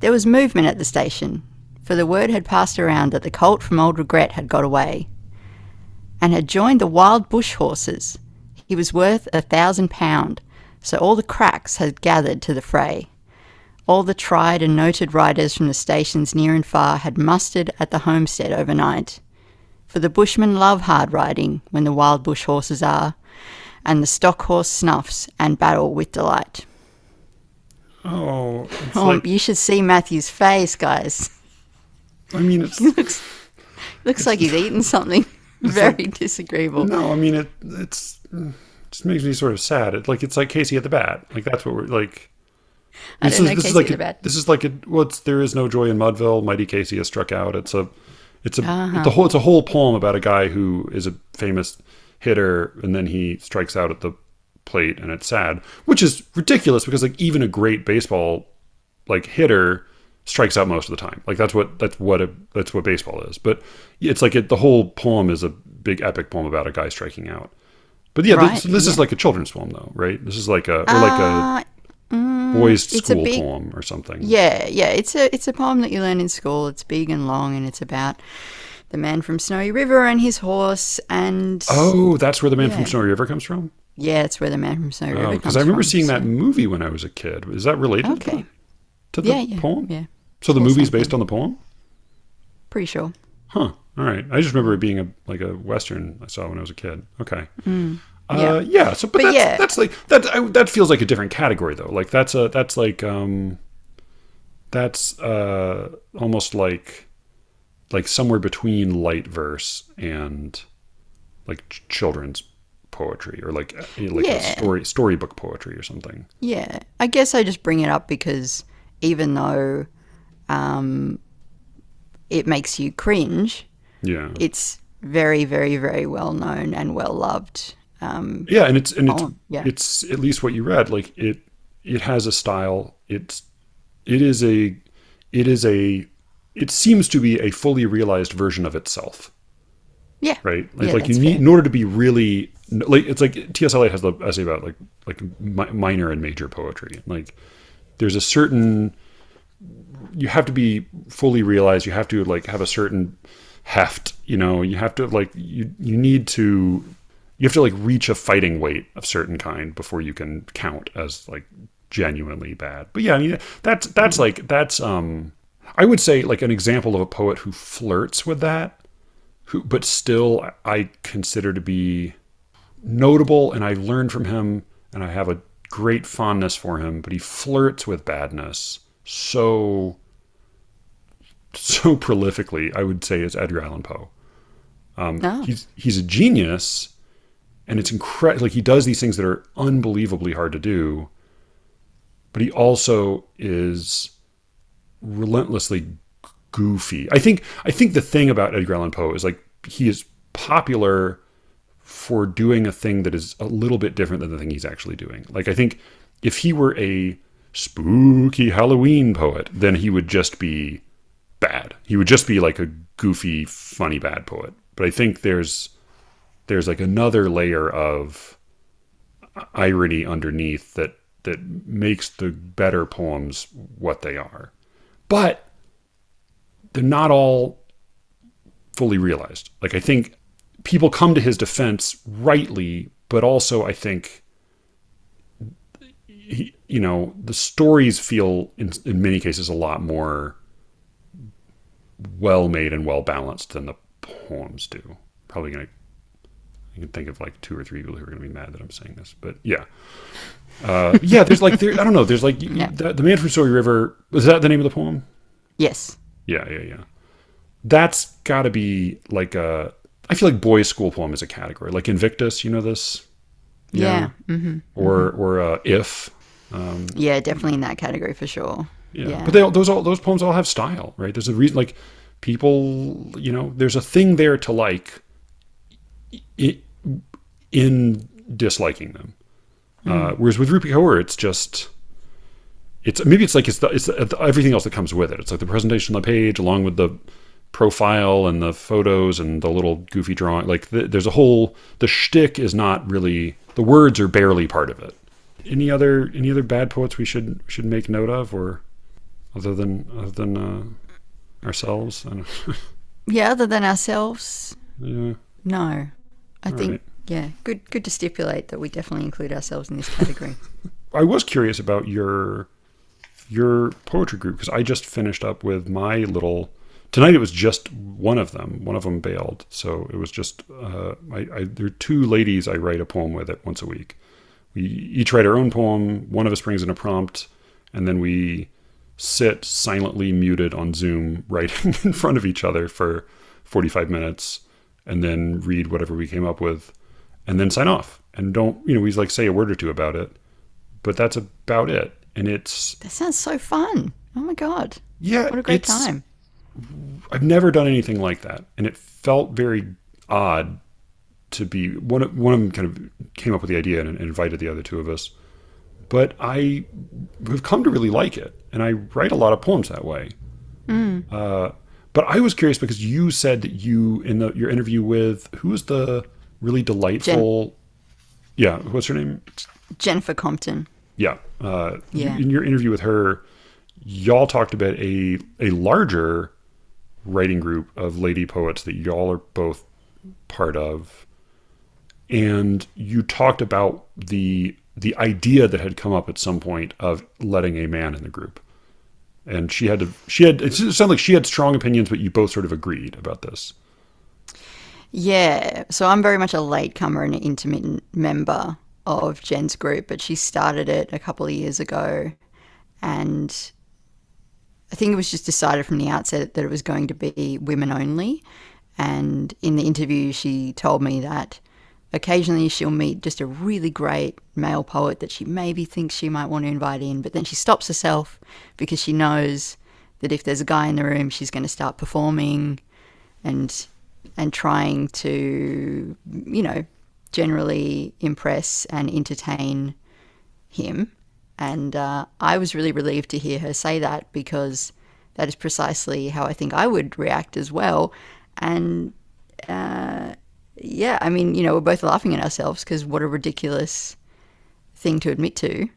There was movement at the station, for the word had passed around that the colt from Old Regret had got away and had joined the wild bush horses. He was worth £1,000, so all the cracks had gathered to the fray. All the tried and noted riders from the stations near and far had mustered at the homestead overnight. For the bushmen love hard riding when the wild bush horses are, and the stock horse snuffs and battle with delight. Oh, You should see Matthew's face, guys. I mean, He looks like he's eaten something very disagreeable. No, I mean it just makes me sort of sad. It's like Casey at the Bat. Like that's what we're like. I don't know Casey at the Bat. This is like there is no joy in Mudville. Mighty Casey has struck out. It's a whole poem about a guy who is a famous hitter and then he strikes out at the plate, and it's sad, which is ridiculous because like even a great baseball like hitter strikes out most of the time. Like that's what baseball is. But it's like the whole poem is a big epic poem about a guy striking out. But yeah, right, this is like a children's poem though, right? This is like a boys' school poem or something. Yeah, it's a poem that you learn in school. It's big and long, and it's about the man from Snowy River and his horse. And that's where the man from Snowy River comes from. Yeah, it's where the man from Snowy River comes from. Because I remember seeing that movie when I was a kid. Is that related to the poem? Yeah. So the movie's based on the poem? Pretty sure. Huh. All right. I just remember it being a Western I saw when I was a kid. Okay. Yeah. So, that's like that feels like a different category though. Like that's almost like somewhere between light verse and like children's poetry or like a storybook poetry or something. Yeah. I guess I just bring it up because even though it makes you cringe, it's very, very, very well known and well loved. And it's at least what you read. Like it has a style. It seems to be a fully realized version of itself. Yeah. Right. Like you need in order to be really like it's like T.S. Eliot has the essay about like minor and major poetry. Like there's a certain. You have to be fully realized. You have to like have a certain heft. You have to like you have to like reach a fighting weight of certain kind before you can count as like genuinely bad. But yeah, I mean that's I would say like an example of a poet who flirts with that, but still I consider to be notable, and I learned from him, and I have a great fondness for him, but he flirts with badness so prolifically, I would say, is Edgar Allan Poe. Oh. He's a genius, and it's incredible. Like, he does these things that are unbelievably hard to do, but he also is relentlessly goofy. I think the thing about Edgar Allan Poe is like he is popular for doing a thing that is a little bit different than the thing he's actually doing. Like, I think if he were a spooky Halloween poet, then he would just be bad. He would just be like a goofy, funny, bad poet. But I think there's like another layer of irony underneath that makes the better poems what they are. But they're not all fully realized. Like, I think people come to his defense rightly, but also I think the stories feel in many cases a lot more well made and well balanced than the poems do. Probably I can think of like 2 or 3 people who are going to be mad that I'm saying this, but yeah. There's like, I don't know. There's like the Man from Story River. Was that the name of the poem? Yes. Yeah. That's got to be like I feel like boys' school poem is a category. Like Invictus, you know this? Yeah. Mm-hmm. Or If. Yeah, definitely in that category for sure. Yeah. But those poems all have style, right? There's a reason, like, people, there's a thing there to like in disliking them. Whereas with Rupi Kaur, it's everything else that comes with it. It's like the presentation on the page, along with the profile and the photos and the little goofy drawing. Like, there's a whole, the shtick is not really, the words are barely part of it. Any other bad poets we should make note of, or other than ourselves? I don't know. Yeah, other than ourselves. Yeah. No, I think right. Yeah, good to stipulate that we definitely include ourselves in this category. I was curious about your poetry group, because I just finished up with my little. Tonight it was just one of them. One of them bailed, so it was just there are 2 ladies I write a poem with it once a week. We each write our own poem. One of us brings in a prompt, and then we sit silently muted on Zoom, writing in front of each other for 45 minutes, and then read whatever we came up with, and then sign off. And we like say a word or 2 about it, but that's about it. And that sounds so fun. Oh my God. Yeah. What a great time. I've never done anything like that. And it felt very odd to be, one of them kind of came up with the idea and invited the other 2 of us. But I have come to really like it. And I write a lot of poems that way. But I was curious because you said that you, in your interview with, who was the really delightful... what's her name? Jennifer Compton. Yeah. In your interview with her, y'all talked about a larger writing group of lady poets that y'all are both part of. And you talked about the idea that had come up at some point of letting a man in the group. And it sounded like she had strong opinions, but you both sort of agreed about this. Yeah. So I'm very much a latecomer and an intermittent member of Jen's group, but she started it a couple of years ago. And I think it was just decided from the outset that it was going to be women only. And in the interview, she told me that occasionally she'll meet just a really great male poet that she maybe thinks she might want to invite in, but then she stops herself because she knows that if there's a guy in the room, she's going to start performing and trying to, generally impress and entertain him. And I was really relieved to hear her say that, because that is precisely how I think I would react as well. And we're both laughing at ourselves because what a ridiculous thing to admit to.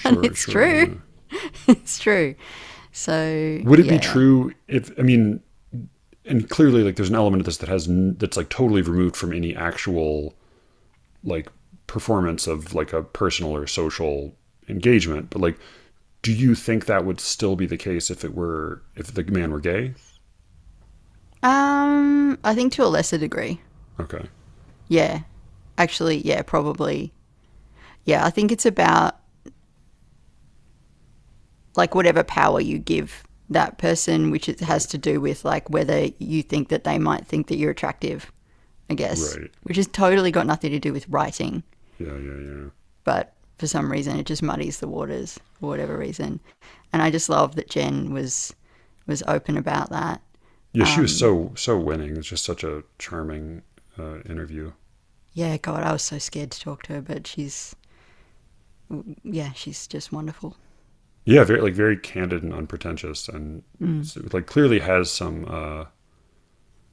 But it's true. Yeah. It's true. So would it be true if, and clearly like there's an element of this that's like totally removed from any actual like performance of like a personal or social engagement, but like do you think that would still be the case if the man were gay? I think to a lesser degree. Okay. Yeah. Actually, yeah, probably. Yeah, I think it's about like whatever power you give that person, which it has to do with like whether you think that they might think that you're attractive, I guess. Right. Which has totally got nothing to do with writing. Yeah, yeah, yeah. But for some reason it just muddies the waters for whatever reason. And I just love that Jen was open about that. Yeah, she was so winning. It's just such a charming interview. Yeah, God, I was so scared to talk to her, but she's just wonderful. Yeah, very candid and unpretentious, and like clearly has some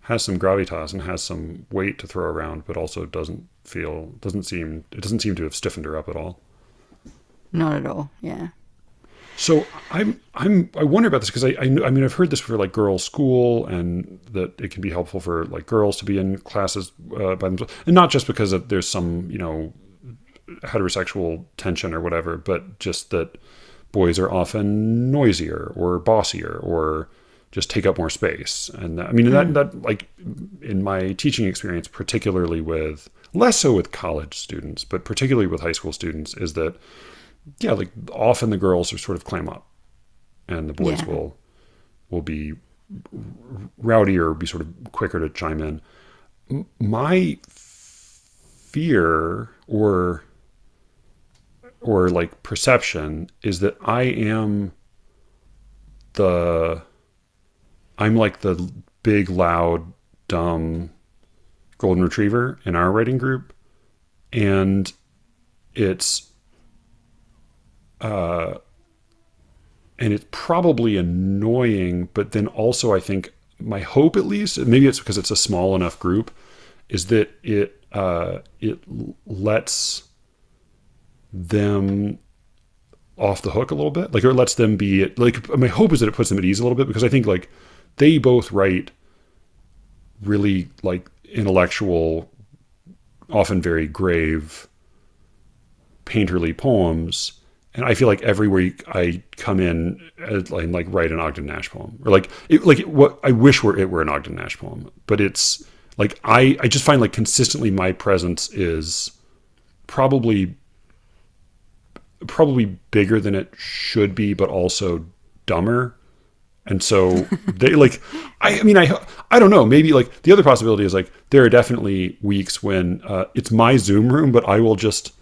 gravitas and has some weight to throw around, but also doesn't seem to have stiffened her up at all. Not at all. Yeah. So I wonder about this because I mean I've heard this for like girls' school, and that it can be helpful for like girls to be in classes by themselves, and not just because there's some heterosexual tension or whatever, but just that boys are often noisier or bossier or just take up more space. And I mean that like in my teaching experience, particularly with less so with college students, but particularly with high school students, is that like often the girls are sort of clam up, and the boys will be rowdier, be sort of quicker to chime in. My fear or like perception is that I'm like the big, loud, dumb golden retriever in our writing group, and it's probably annoying, but then also I think my hope, at least, maybe it's because it's a small enough group, is that it lets them off the hook a little bit, like, or lets them be like, my hope is that it puts them at ease a little bit, because I think like they both write really like intellectual, often very grave, painterly poems. And I feel like every week I come in and like write an Ogden Nash poem, or what I wish it were an Ogden Nash poem, but it's like, I just find like consistently my presence is probably bigger than it should be, but also dumber. And so they like, I don't know, maybe like the other possibility is like, there are definitely weeks when it's my Zoom room, but I will just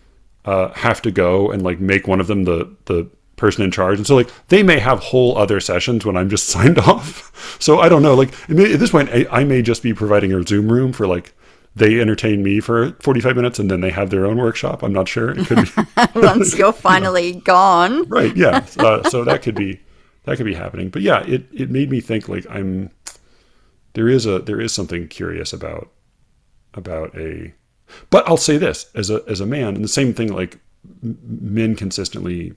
have to go and like make one of them the person in charge. And so like they may have whole other sessions when I'm just signed off. So I don't know, like at this point I may just be providing a Zoom room for like, they entertain me for 45 minutes and then they have their own workshop. I'm not sure. It could be once you're finally gone. Right. Yeah. So that could be happening. But yeah, it made me think like there is something curious about but I'll say this as a man, and the same thing, like men consistently,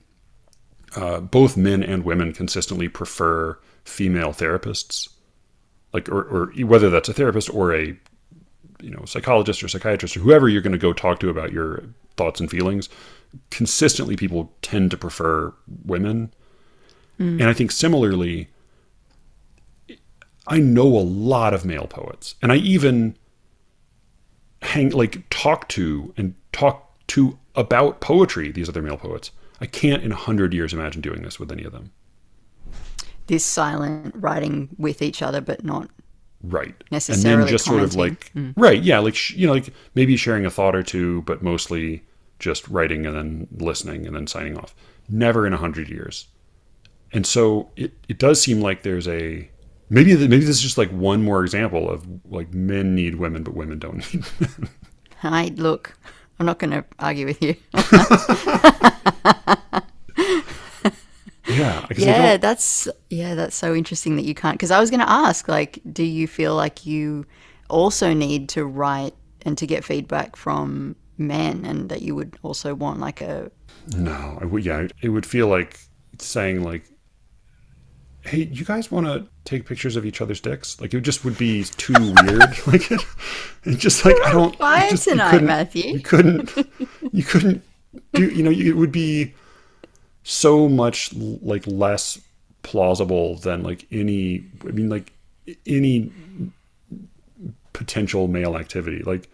both men and women consistently prefer female therapists, like, or whether that's a therapist or a, psychologist or psychiatrist or whoever you're going to go talk to about your thoughts and feelings, consistently people tend to prefer women. And I think similarly, I know a lot of male poets, and I even talk to about poetry, these other male poets. I can't in 100 years imagine doing this with any of them. This silent writing with each other, but not right necessarily, and then just commenting. Sort of like right, yeah, like like maybe sharing a thought or two, but mostly just writing and then listening and then signing off. Never in 100 years. And so it does seem like there's maybe this is just like one more example of like men need women, but women don't need men. Look, I'm not going to argue with you. Yeah, that's so interesting that you can't. Because I was going to ask, like, do you feel like you also need to write and to get feedback from men, and that you would also want like a? No, it would feel like saying like, hey, you guys want to take pictures of each other's dicks? Like, it just would be too weird. Like, it just like, I don't. Quiet tonight, Matthew. You couldn't do. It would be. so much like less plausible than like any potential male activity. Like,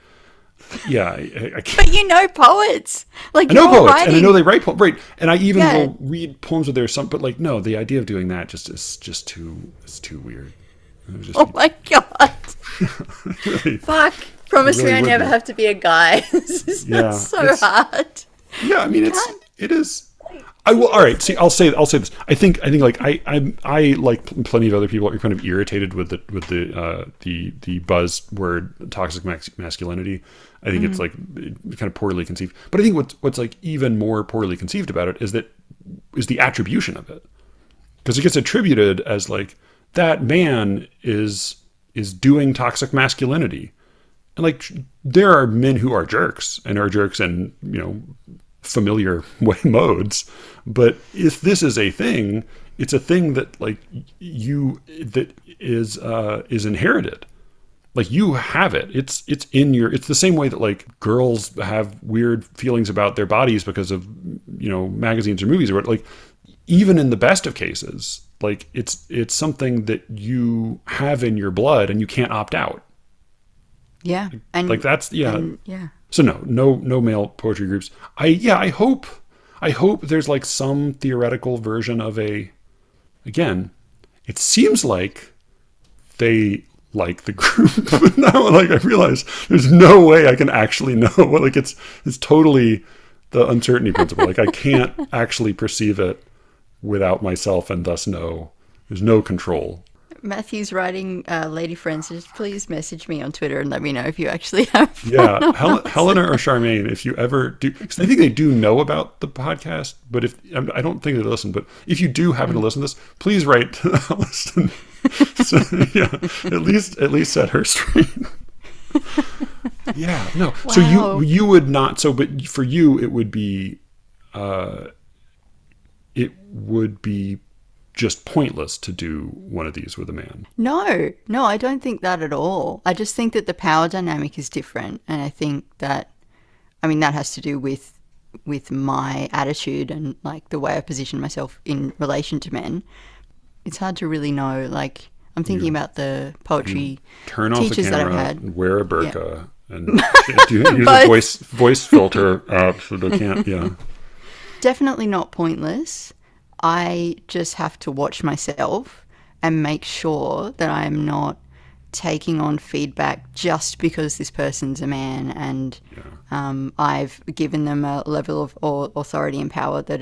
yeah, I can't. But you know poets. Like I know you're poets, writing. and I know they write poems, right? And I even Yeah. will read poems with their some, but like, no, the idea of doing that is just too, it's too weird. It would just Oh my god. really, Fuck. Promise really me I would never be. have to be a guy. This is Yeah, so it's, hard. yeah. I mean, Can't. it is. I will. All right. See, I'll say this. I think like I like plenty of other people are kind of irritated with the buzzword toxic masculinity. I think it's like kind of poorly conceived. But I think what's like even more poorly conceived about it is the attribution of it, because it gets attributed as like that man is doing toxic masculinity, and like there are men who are jerks and are jerks in familiar modes, but if this is a thing, it's a thing that like that is inherited. Like you have it. It's in your. It's the same way that like girls have weird feelings about their bodies because of magazines or movies or what. Like even in the best of cases, like it's something that you have in your blood and you can't opt out. Yeah. And Like that's and, yeah. So no male poetry groups. I hope there's like some theoretical version of again, it seems like they like the group, but now like I realize there's no way I can actually know. Like it's totally the uncertainty principle. Like I can't actually perceive it without myself and thus there's no control. Matthew's writing, lady friends, just please message me on Twitter and let me know if you actually have fun. Yeah, Helena or Charmaine, if you ever do, because I think they do know about the podcast, but I don't think they listen, but if you do happen to listen to this, please write to Allison. So, yeah, at least set her straight. Yeah, no. Wow. So you would not. So, but for you, it would be just pointless to do one of these with a man. No, I don't think that at all. I just think that the power dynamic is different. And I think that, I mean, that has to do with my attitude and like the way I position myself in relation to men. It's hard to really know. Like, I'm thinking about the poetry Turn off the teachers that I've camera, had. wear a burqa, and use a voice filter so they can't. Yeah. Definitely not pointless. I just have to watch myself and make sure that I'm not taking on feedback just because this person's a man and I've given them a level of authority and power that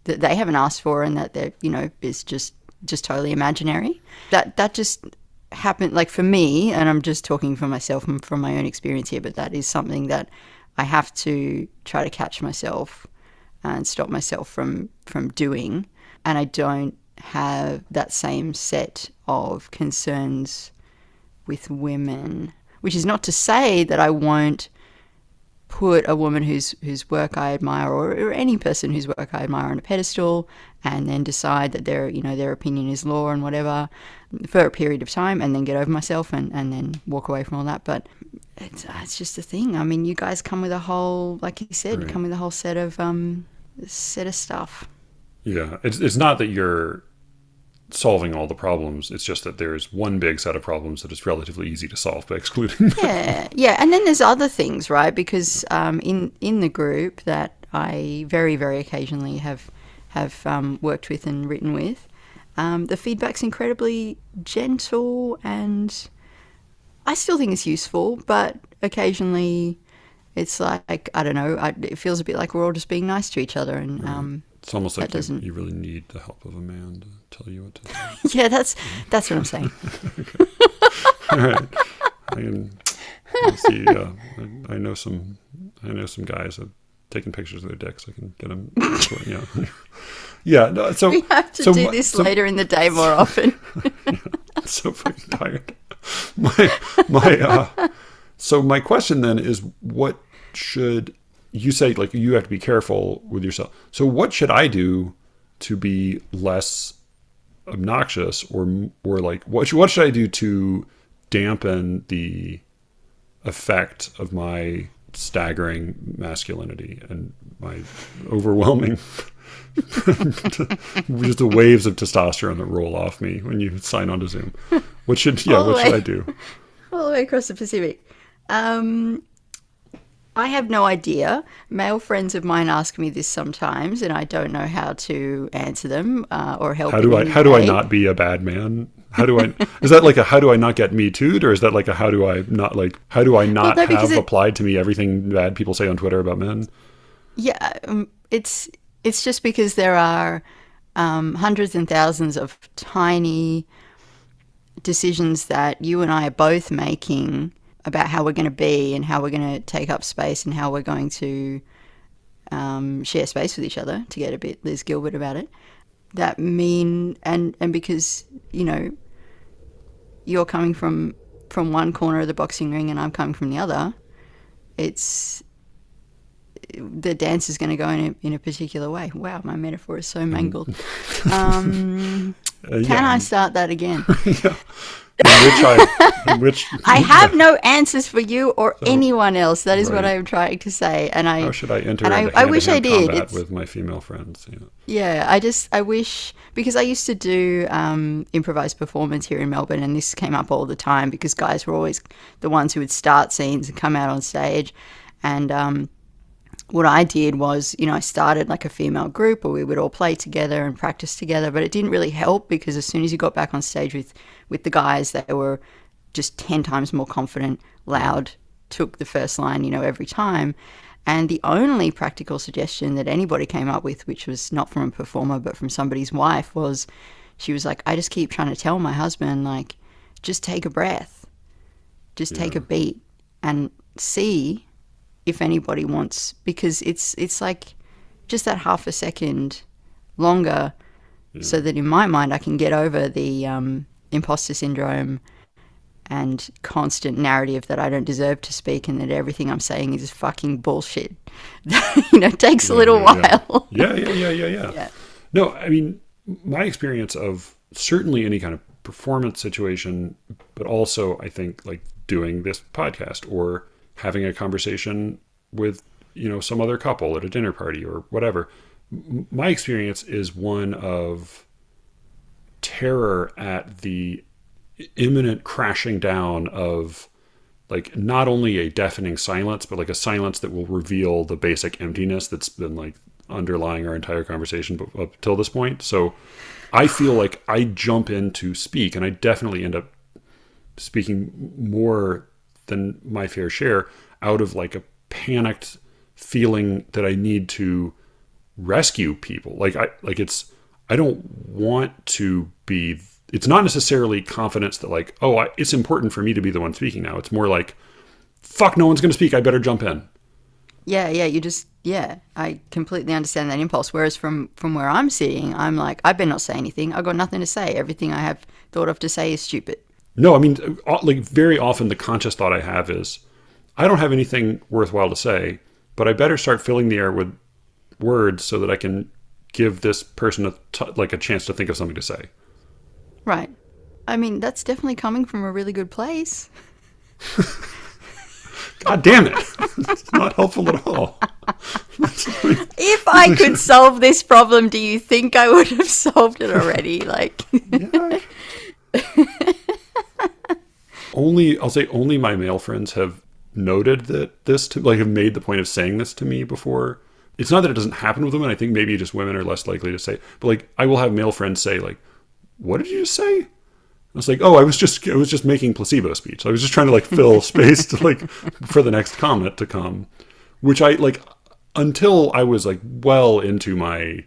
they haven't asked for and that they're is just totally imaginary. That just happened, like for me, and I'm just talking for myself and from my own experience here, but that is something that I have to try to catch myself and stop myself from doing. And I don't have that same set of concerns with women, which is not to say that I won't put a woman whose work I admire or any person whose work I admire on a pedestal and then decide that their opinion is law and whatever for a period of time and then get over myself and then walk away from all that. But it's just a thing. I mean, you guys come with a whole, like you said, Right. you come with a whole set of stuff. Yeah, it's not that you're solving all the problems. It's just that there's one big set of problems that is relatively easy to solve by excluding. Yeah, and then there's other things, right? Because in the group that I very, very occasionally have worked with and written with, the feedback's incredibly gentle, and I still think it's useful. But occasionally, it's like I don't know. It feels a bit like we're all just being nice to each other, and It's almost like doesn't. you really need the help of a man to tell you what to do. Yeah, that's what I'm saying. All right, I can see. I know some guys have taken pictures of their dicks. I can get them. Yeah, yeah. No, so We have to do this later in the day more often. I'm so fucking tired. So my question then is, what should you say? Like, you have to be careful with yourself. So what should I do to be less obnoxious, or like what should I do to dampen the effect of my staggering masculinity and my overwhelming Just the waves of testosterone that roll off me when you sign on to Zoom. What should I do? All the way across the Pacific. I have no idea. Male friends of mine ask me this sometimes, and I don't know how to answer them or help. How do I not be a bad man? Is that like a how do I not get me too'd, or is that like a how do I not have applied to me everything bad people say on Twitter about men? Yeah, it's just because there are hundreds and thousands of tiny decisions that you and I are both making about how we're going to be and how we're going to take up space and how we're going to share space with each other, to get a bit Liz Gilbert about it, that mean, and because, you know, you're coming from one corner of the boxing ring and I'm coming from the other, the dance is going to go in a particular way. Wow, my metaphor is so mangled. Can I start that again? Yeah. I have no answers for you or anyone else. That is what I'm trying to say. And how should I enter into I wish I did combat with my female friends? Yeah, I wish, because I used to do improvised performance here in Melbourne, and this came up all the time because guys were always the ones who would start scenes and come out on stage. And what I did was, you know, I started like a female group where we would all play together and practice together, but it didn't really help because as soon as you got back on stage with the guys, they were just 10 times more confident, loud, took the first line, you know, every time. And the only practical suggestion that anybody came up with, which was not from a performer but from somebody's wife, was she was like, I just keep trying to tell my husband, like, just take a breath, just take a beat and see if anybody wants, because it's like just that half a second longer, so that in my mind I can get over the imposter syndrome and constant narrative that I don't deserve to speak and that everything I'm saying is fucking bullshit. You know, it takes a little while. Yeah. No, I mean, my experience of certainly any kind of performance situation, but also I think like doing this podcast or having a conversation with, you know, some other couple at a dinner party or whatever. My experience is one of terror at the imminent crashing down of like not only a deafening silence, but like a silence that will reveal the basic emptiness that's been like underlying our entire conversation up till this point. So I feel like I jump in to speak, and I definitely end up speaking more than my fair share out of like a panicked feeling that I need to rescue people. I don't want to be, it's not necessarily confidence that like, it's important for me to be the one speaking now. It's more like, fuck, no one's going to speak. I better jump in. I completely understand that impulse. Whereas from where I'm sitting, I'm like, I better not say anything. I've got nothing to say. Everything I have thought of to say is stupid. No, I mean, like very often the conscious thought I have is, I don't have anything worthwhile to say, but I better start filling the air with words so that I can give this person a chance to think of something to say. Right. I mean, that's definitely coming from a really good place. God damn it. It's not helpful at all. If I could solve this problem, do you think I would have solved it already? I'll say only my male friends have noted that have made the point of saying this to me before. It's not that it doesn't happen with women. I think maybe just women are less likely to say, but like I will have male friends say like, what did you just say? I was like, I was just making placebo speech. I was just trying to like fill space to like for the next comment to come, which I like until I was like well into my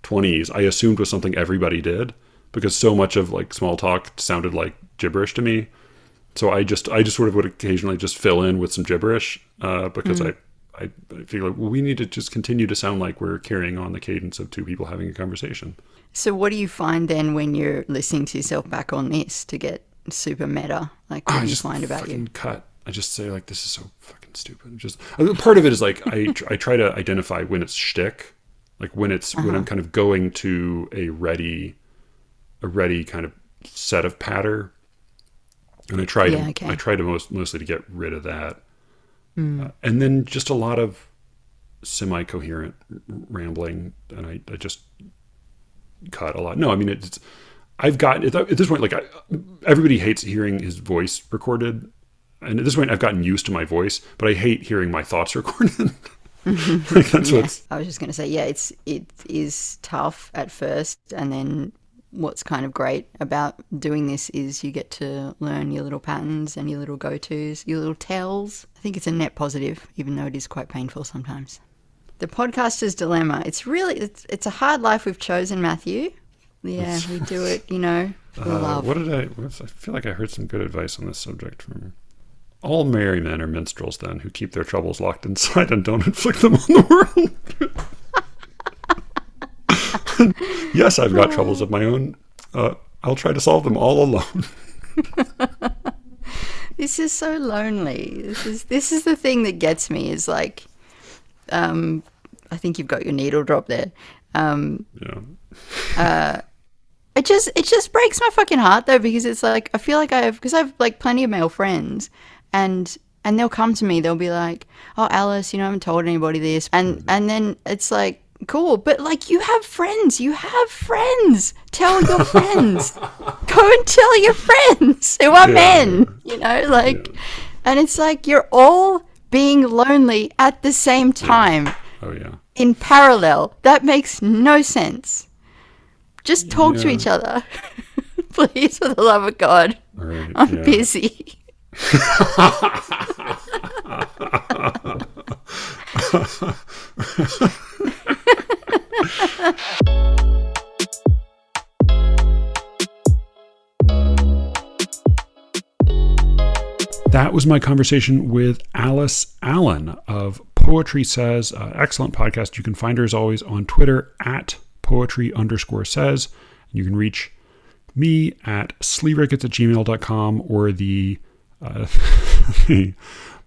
20s, I assumed was something everybody did because so much of like small talk sounded like gibberish to me. So I just sort of would occasionally just fill in with some gibberish because I feel like, we need to just continue to sound like we're carrying on the cadence of two people having a conversation. So what do you find then when you're listening to yourself back on this to get super meta? Like, what do you find about you? Cut. I just say like, this is so fucking stupid. Just part of it is like I try to identify when it's shtick, like when I'm kind of going to a ready kind of set of patter. And I try to mostly to get rid of that. And then just a lot of semi-coherent rambling, and I just cut a lot. No, I mean, I've gotten at this point, like everybody hates hearing his voice recorded, and at this point I've gotten used to my voice, but I hate hearing my thoughts recorded. Like that's what's. I was just going to say, yeah, it is tough at first, and then what's kind of great about doing this is you get to learn your little patterns and your little go-tos, your little tells. I think it's a net positive, even though it is quite painful sometimes. The podcaster's dilemma. It's a hard life we've chosen, Matthew. Yeah, we do it, for love. I feel like I heard some good advice on this subject from all merry men are minstrels then, who keep their troubles locked inside and don't inflict them on the world. Yes, I've got troubles of my own. I'll try to solve them all alone. This is so lonely. This is the thing that gets me, is like, I think you've got your needle drop there. Yeah. It just breaks my fucking heart though, because it's like, I feel like I have like plenty of male friends, and they'll come to me, they'll be like, oh, Alice, I haven't told anybody this, and then it's like, cool, but like, you have friends, tell your friends, go and tell your friends who are men, and it's like, you're all being lonely at the same time. Oh yeah. In parallel. That makes no sense. Just talk to each other. Please, for the love of God. Right, I'm busy. That was my conversation with Alice Allan of Poetry Says. Excellent podcast. You can find her as always on Twitter at poetry_says. You can reach me at sleerickets@gmail.com, or the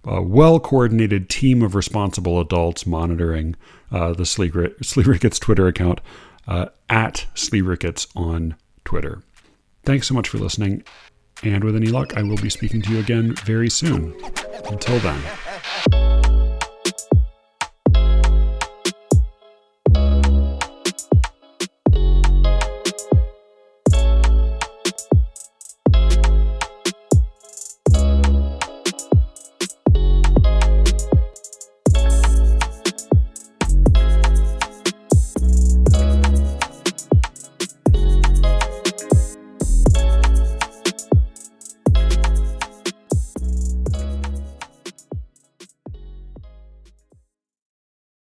well-coordinated team of responsible adults monitoring the Sleerickets Twitter account at Sleerickets on Twitter. Thanks so much for listening. And with any luck, I will be speaking to you again very soon. Until then.